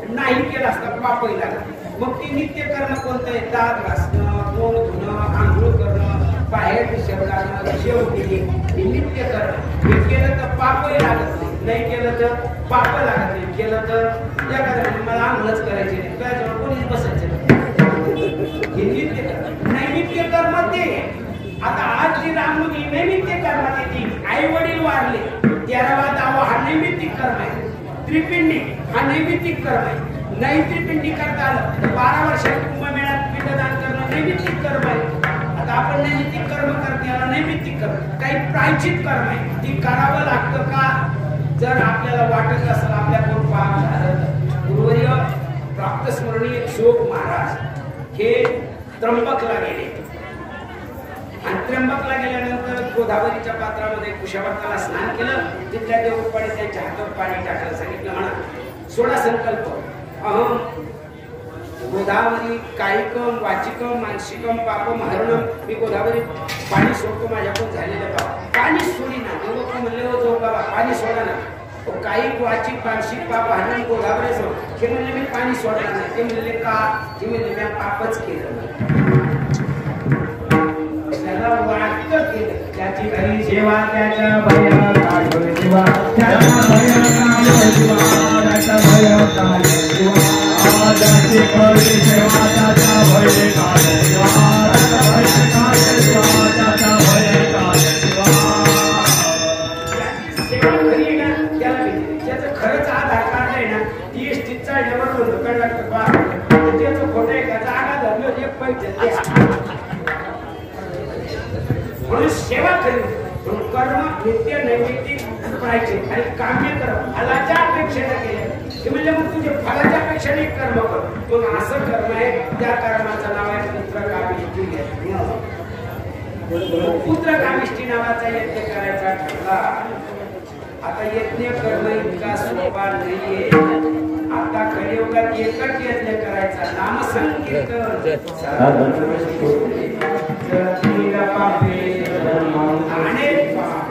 नाही केलं असतं पापही लागत. मग ते नित्य कर्म कोणतं आहे? दात घासणं, तोंड धुणं, आंघोळ करणं, बाहेर विसर्गानं, जेव केली, हे नित्य कर्म. हे केलं तर पापही लागत नाही केलं तर पाप लागत नाही. केलं तर एखाद्या मला आंघोळच करायची नाही, त्याच्यावर कोणीच बसायचं नाही. हे नित्य कर्म. नैमित्य कर्म ते आता आज जी राममुनी नैमित्य कर्मात येते. आई वडील वारले 13वा दावा हा नैमित्तिक कर्म आहे. त्रिपिंडी हा नैमित्तिक कर्म आहे. नाही त्रिपिंडी करता आलं तर 12 वर्षात कुंभमेळ्यात पिंडदान करणं नैमित्तिक कर्म आहे. आता आपण नैमित्तिक कर्म करते याला नैमित्तिक कर्म. काही प्रायचित कर्म आहे ती करावं लागतं का? जर आपल्याला वाटत असेल आपल्याकडून पाप झालं तर गुरुवर्य प्राप्त स्मरणीय शोक महाराज हे त्र्यंबकला गेले आणि त्र्यंबकला गेल्यानंतर गोदावरीच्या पात्रामध्ये कुशावर्ताला स्नान केलं. तिथल्या देवरूपाने त्यांच्या हातात पाणी टाकायला सांगितलं. म्हणा सोडा संकल्प अहम गोदावरी कायिकम वाचिकम मानसिकम पापम हरणम. मी गोदावरी पाणी सोडतो माझ्याकडून झालेलं पाप. पाणी सोडी ना लोक म्हणले हो जो बाबा पाणी सोडा ना. कायिक वाचिक मानसिक पाप हरण गोदावरी सोड. ते म्हणले मी पाणी सोडणार नाही. ते म्हणले का? ते म्हणले मी पापच केलं. त्याला वाटतं केलं त्याची घरी सेवा त्याच्या भय काढून सेवा त्याच्या भय काढून सेवा त्याच्या भय काढून सेवा त्याची घरी सेवा त्याच्या भय काढून सेवा त्याच्या भय काढून सेवा त्याच्या भय काढून सेवा. सेवा खरी ना त्याला त्याचं खरंच आधार कार्ड आहे ना ती एसटीचा ड्रायव्हर दुकान लागतं बा त्याचं खोटं आहे का? जागा धरलं एक पैसे म्हणून सेवा करी. कर्म नित्य नैमित्तिक प्रायचित आणि काम्य कर्म फलाच्या अपेक्षेने केले. ते म्हणजे मग तुझे फलाच्या अपेक्षेने कर्म कर. मग असं कर्म आहे त्या कर्माचं नाव आहे पुत्रकामिष्ठी. पुत्रकामिष्ठी नावाचा यज्ञ करायचा ठरला. आता यज्ञ करणं इतका सोपा नाहीये. आता कलियुगात एकच यज्ञ करायचा नामसंकीर्तन.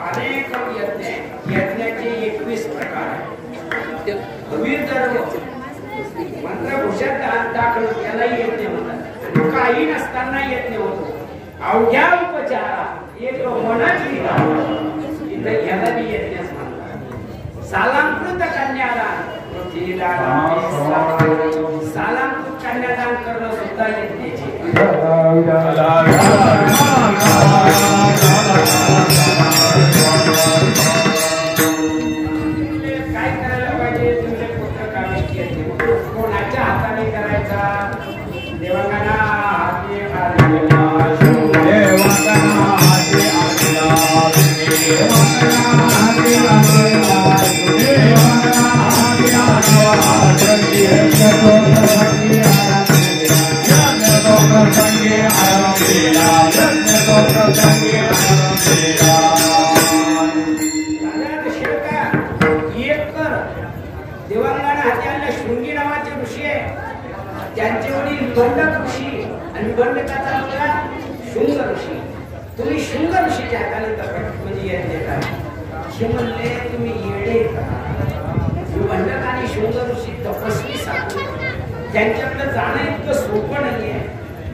अनेक यज्ञ यज्ञाचे 21 प्रकार आहेत. मंत्रघोषात दाखल त्यालाही यज्ञ म्हणतात. काही नसताना यज्ञ होतो. अवघ्या उपचारा एक मनाची इथं याला बी यज्ञच म्हणतात. सालांकृत कन्यादान सालांकृत कन्यादान करणं सुद्धा यज्ञाचे. काय करायला पाहिजे? तुमचे पुत्रकामिष्ठी यज्ञ कोणाच्या हाताने करायचा? देवांगना हाती देवांगना हाती आणल्या. शृंगी नावाचे ऋषी आहे. त्यांचे वडील बंडक ऋषी आणि बंडकाचा मुलगा शृंग ऋषी. तुम्ही शृंग ऋषीच्या हाताने म्हणजे यज्ञ करा. हे म्हणले तुम्ही येडे का? बंडक आणि शृंग ऋषी तपस्वी साधू. त्यांच्याकडे जाणं इतकं सोपं नाहीये.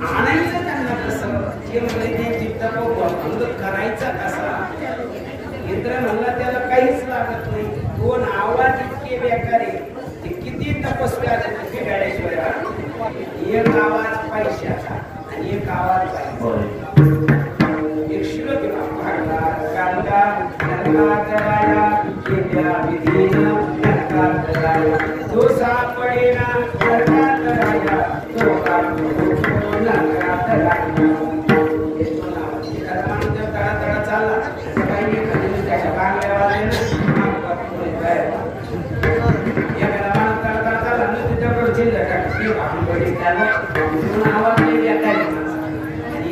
आणायचं त्यांना कसं? हे म्हणले ते चित्तभंग करायचा कसा? इंद्र म्हणला त्याला काहीच लागत नाही. दोन आवाज इतके बेकार आहे. ते किती तपस्वी आहेत किती गाड्याशिवाय. एक आवाज पैशाचा आणि एक आवाज पाहिजे. एक श्लोक कांदा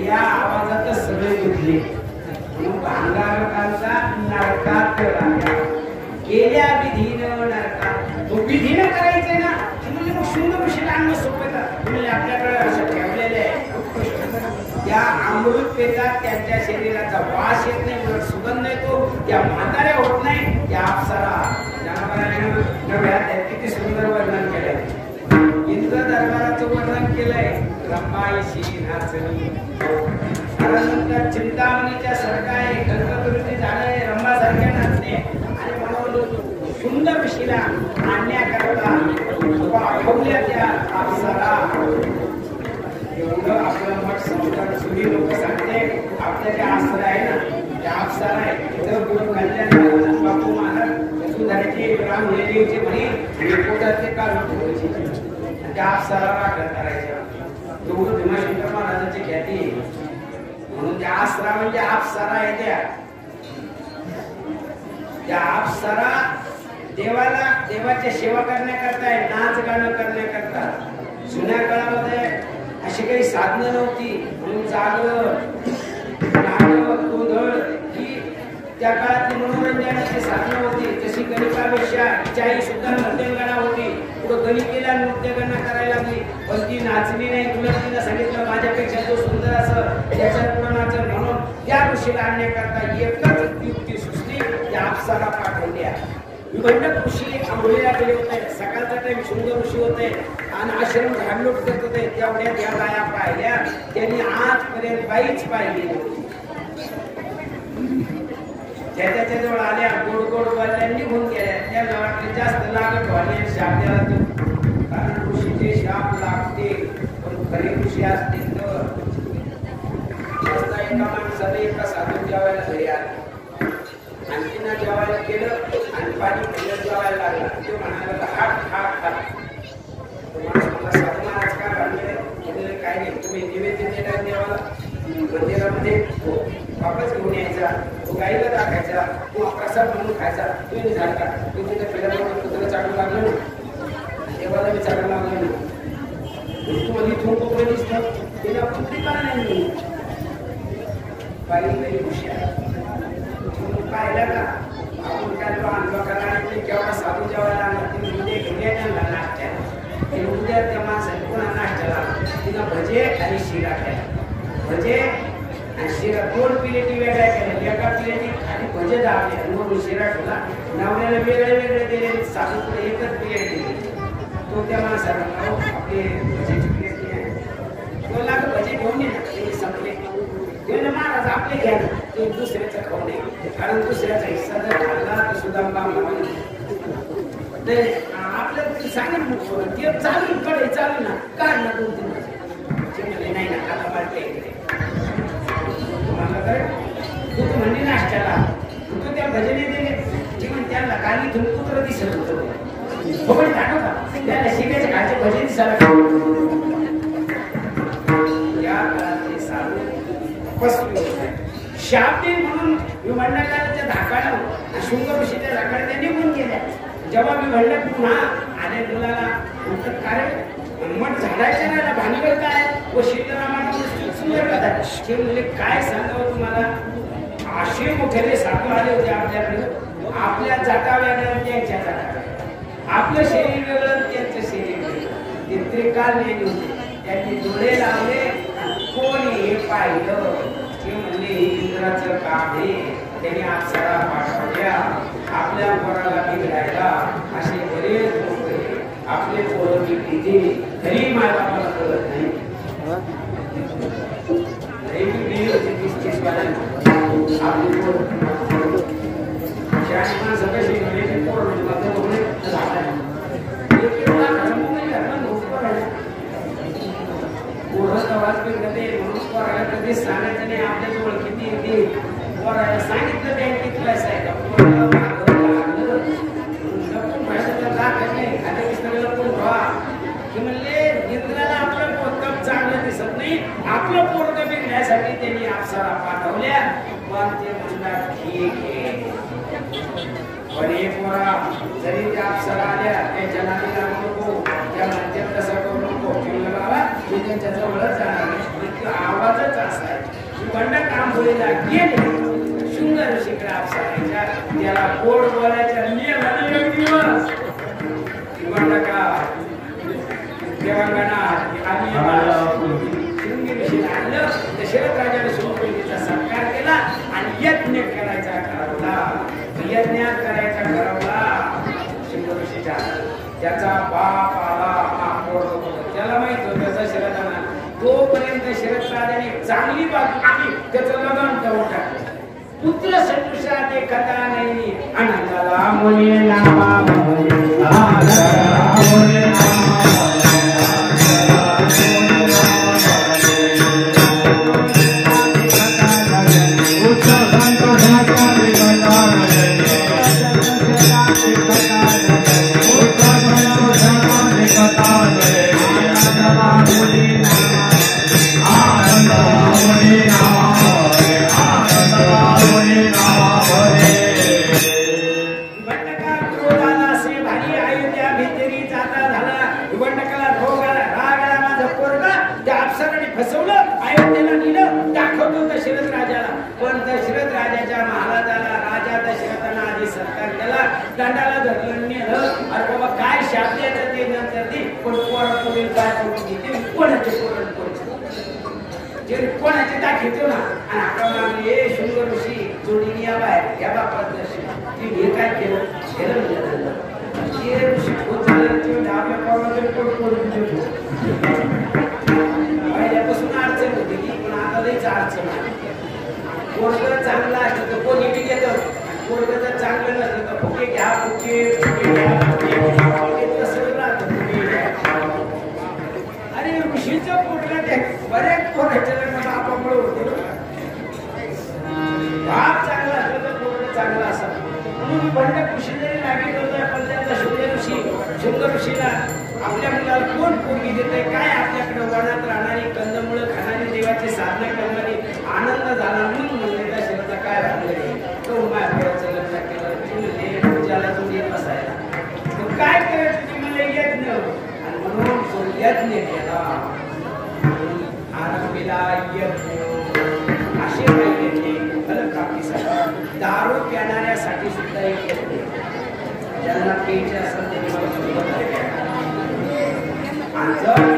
या आवाजात सगळे उठले. भांगारकांचा नरकात गेल्या विधीनं नरकात. तो विधीनं करायचंय ना म्हणजे मग शून्य विषय आणणं सोपं का म्हणजे आपल्याकडे असं ठेवलेले आहे. त्या अमृत पेटात त्यांच्या शरीराचा वास येत नाही, उलट सुगंध येतो. त्या म्हाताऱ्या होत नाही. त्या अप्सरा जनावरांना किती सुंदर वर्णन केलंय. इंद्र दरबाराचं वर्णन केलंय. रंबाईशी नाचणी त्यानंतर चिंतामणीच्या सारखा आहे, कल्पतरुची झाडे रंबासारख्या नाचणे आणि म्हणून सुंदर विशीला आणण्याकरता पाठवल्या त्या अप्सरा. एवढं आपलं मठ संस्कार जुनी लोक सांगते. आपल्या त्या अप्सरा आहे ना, त्या अप्सरा आहे तिथं गुरु कल्याण बापू महाराज वसुंधरेची राम देवीची म्हणे आणि पोटाचे काल त्या अप्सरा राखण करायच्या. एवढं भीमाशंकर महाराजांची ख्याती म्हणून त्या अप्सरा म्हणजे अप्सरा येत्या. त्या अप्सरा देवाला देवाच्या सेवा करण्याकरता आहे, नाच गाणं करण्याकरता. जुन्या काळामध्ये अशी काही साधनं नव्हती म्हणून जागर नाटक गोंधळ ही त्या काळातली मनोरंजनाची साधनं होती. जशी गणिकापेक्षा हिच्याही सुद्धा नृत्यगणा होती. पुढं गणिकेला नृत्यगणना करायला लागली, पण ती नाचली नाही. तुला तिला सांगितलं माझ्यापेक्षा जो सुंदर असं त्याच्यात पुढं नाचल म्हणून त्या ऋषीला आणण्याकरता एकच युक्ती सुचली. त्या अप्सरा पाठवल्या. विभंडक ऋषी आंघोळीला गेले होते. सकाळचा टाइम सुंदर ऋषी होते आणि आश्रम झाडलोट करत होते. तेवढ्या त्या बाया पाहिल्या. त्यांनी आजपर्यंत बाईच पाहिली नव्हती. त्याच्या जवळ आल्या, गोड गोड बोलल्या, निघून गेल्या. त्या वाटले जास्त लागत व्हायला शाप द्यायला तो, कारण ऋषीचे शाप लागते. पण खरे ऋषी असतील तर एका माणसाने एका साधू जेवायला घरी आले आणि तिनं जेवायला केलं आणि पाणी पिलं जेवायला लागला. तो म्हणाला हात हात हात. साधू महाराज काय म्हणले, काय नाही तुम्ही निवेदन देणार देवाला मंदिरामध्ये वापस घेऊन यायचा, तो गाईला टाकायचा, तो प्रसाद म्हणून खायचा. तुम्ही झाला का तू तिथे फिरायला कुत्रा चालू लागलं ना, देवाला बी चालू लागलं ना. तुम्हाला इथून कोपरे दिसतं तिला कुत्री का नाही बाई हुशार पाहिलं का आपण काय अनुभव करायला केव्हा साधू जेवायला आणला. उद्या घेऊन यायला नाश्त्या उद्या त्या माणसाने पुन्हा नाश्त्याला तिनं भजे आणि शिरा केला. भजे आणि शिरा दोन प्लेटी वेगळ्या केल्या. एका प्लेटी आणि भजे दाबले, दोन शिरा ठेवला. नवऱ्याला वेगळे वेगळे दिले, साधूकडे एकच प्लेट दिली. तो त्या माणसाला आपले भजेची प्लेट आहे तो लाग भजे घेऊन ये ना. ते संपले. महाराज आपले घ्या ना, ते दुसऱ्याचं खाऊ नये, कारण दुसऱ्याचा हिस्सा जर खाल्ला तर सुद्धा आपलं सांगेल ते चालू कडे चालू ना काढ ना 2-3 वर्ष नाही ना आता वाटते तुम्हाला तर तू म्हणली नाश्त्याला तू त्या भजने दिले जेवण त्याला काली तुम्ही कुत्र दिसत होतं का त्याला शिकायचे खायचे भजन दिसायला या काळातले साधू शाब्दी म्हणून विमंडकाच्या धाकानं शुंग ऋषीच्या धाकाने त्या निघून गेल्या. जेव्हा विमंडक पुन्हा आले मुलाला म्हणतात कारण मठ झाडायच्या नाही भानगड काय व सीतारामाने सुंदर कथा ते म्हणजे काय सांगावं तुम्हाला. असे मोठे साधू आले होते आपल्याकडे. आपल्या जाता वेगळ्या त्यांच्या जाता आपलं शरीर वेगळं त्यांचं शरीर वेगळं. ते त्रिकाल नेले होते. त्यांनी डोळे लावले कोणी हे पाहिलं ते म्हणले हे इंद्राचं काम आहे. त्यांनी अप्सरा पाठवल्या आपल्या पोराला बिघडायला. असे बरेच लोक आपले पोरं बिघडली तरी मला मला कळत नाही. आपली माणसं कशी कधी सांगायचं नाही. आपल्या जवळ किती येते पोराला सांगितलं त्या किती पैसा आहे का म्हणले इंद्राला आपलं पोरग चांगलं दिसत नाही. आपलं पोरग अप्सरा पाठवल्या पण ते म्हणतात ठीक आहे पण एक पोरा जरी त्या अप्सरा आल्या त्यांच्या नादी लागू नको त्या म्हणतात तसं करू नको किंवा बाबा तू त्यांच्या जवळच जाणार नाही आवाजच असा आहे बंड काम होईला गेले शुंग ऋषीकडे अप्सराच्या त्याला गोड बोलायच्या नियमाने एक दिवस बंड का देवांगणा आम्ही दशरथ राजाने सुमंगलीचा सत्कार केला आणि यज्ञ करायचा ठरवला यज्ञ करायचा ठरवला शिंग ऋषीचा त्याचा बाप आला त्याला माहित होतं दशरथाला तोपर्यंत शरद राजाने चांगली बाजू केली त्याचं लग्न ठेवून टाकलं पुत्र सदृशा ते कथा नाही आनंदाला मुली नामा दंडाला धरलं नेलं अरे बाबा काय शाप द्यायचं ते नंतर ती पण पोरं पुढे काय करून घेते कोणाचे पोरण जे कोणाचे दाखवतो ना आणि आपण हे शुंग ऋषी जोडीने या बाहेर या बापात ती हे काय केलं ते ऋषी खूप झालं ते आपल्या पावलाचे पहिल्यापासून अडचण होती की पण आता लईच अडचण आहे पोरगं चांगला असतं तर कोणी बी घेतं पोरगं जर चांगलं नसतं तर फुके घ्या फुके तसं राहतं अरे ऋषीचं पोरगं ते बरेच पोराच्या लग्न बापामुळे होते बाप चांगला असलं तर पोरगं चांगला असतं म्हणून बंड ऋषी जरी लागेल होतं पण त्यांचा शुंग ऋषीला आपल्या मुलाला कोण पोरगी देते काय आपल्याकडे वनात राहणारी कंदमुळं खाणारी देवाची साधना करणारी आनंद झाला म्हणून म्हणले त्या शरीराचा काय राहणार तो माझ्याचं लग्न केलं पूजाला तुम्ही बसायला काय करायचं तुम्ही मला यज्ञ आणि म्हणून तो यज्ञ केला आरंभीला यज्ञ असे काही यज्ञ फलप्राप्तीसाठी दारू पिणाऱ्यासाठी सुद्धा एक यज्ञ ज्यांना प्यायचे असेल त्यांनी मला आणि जर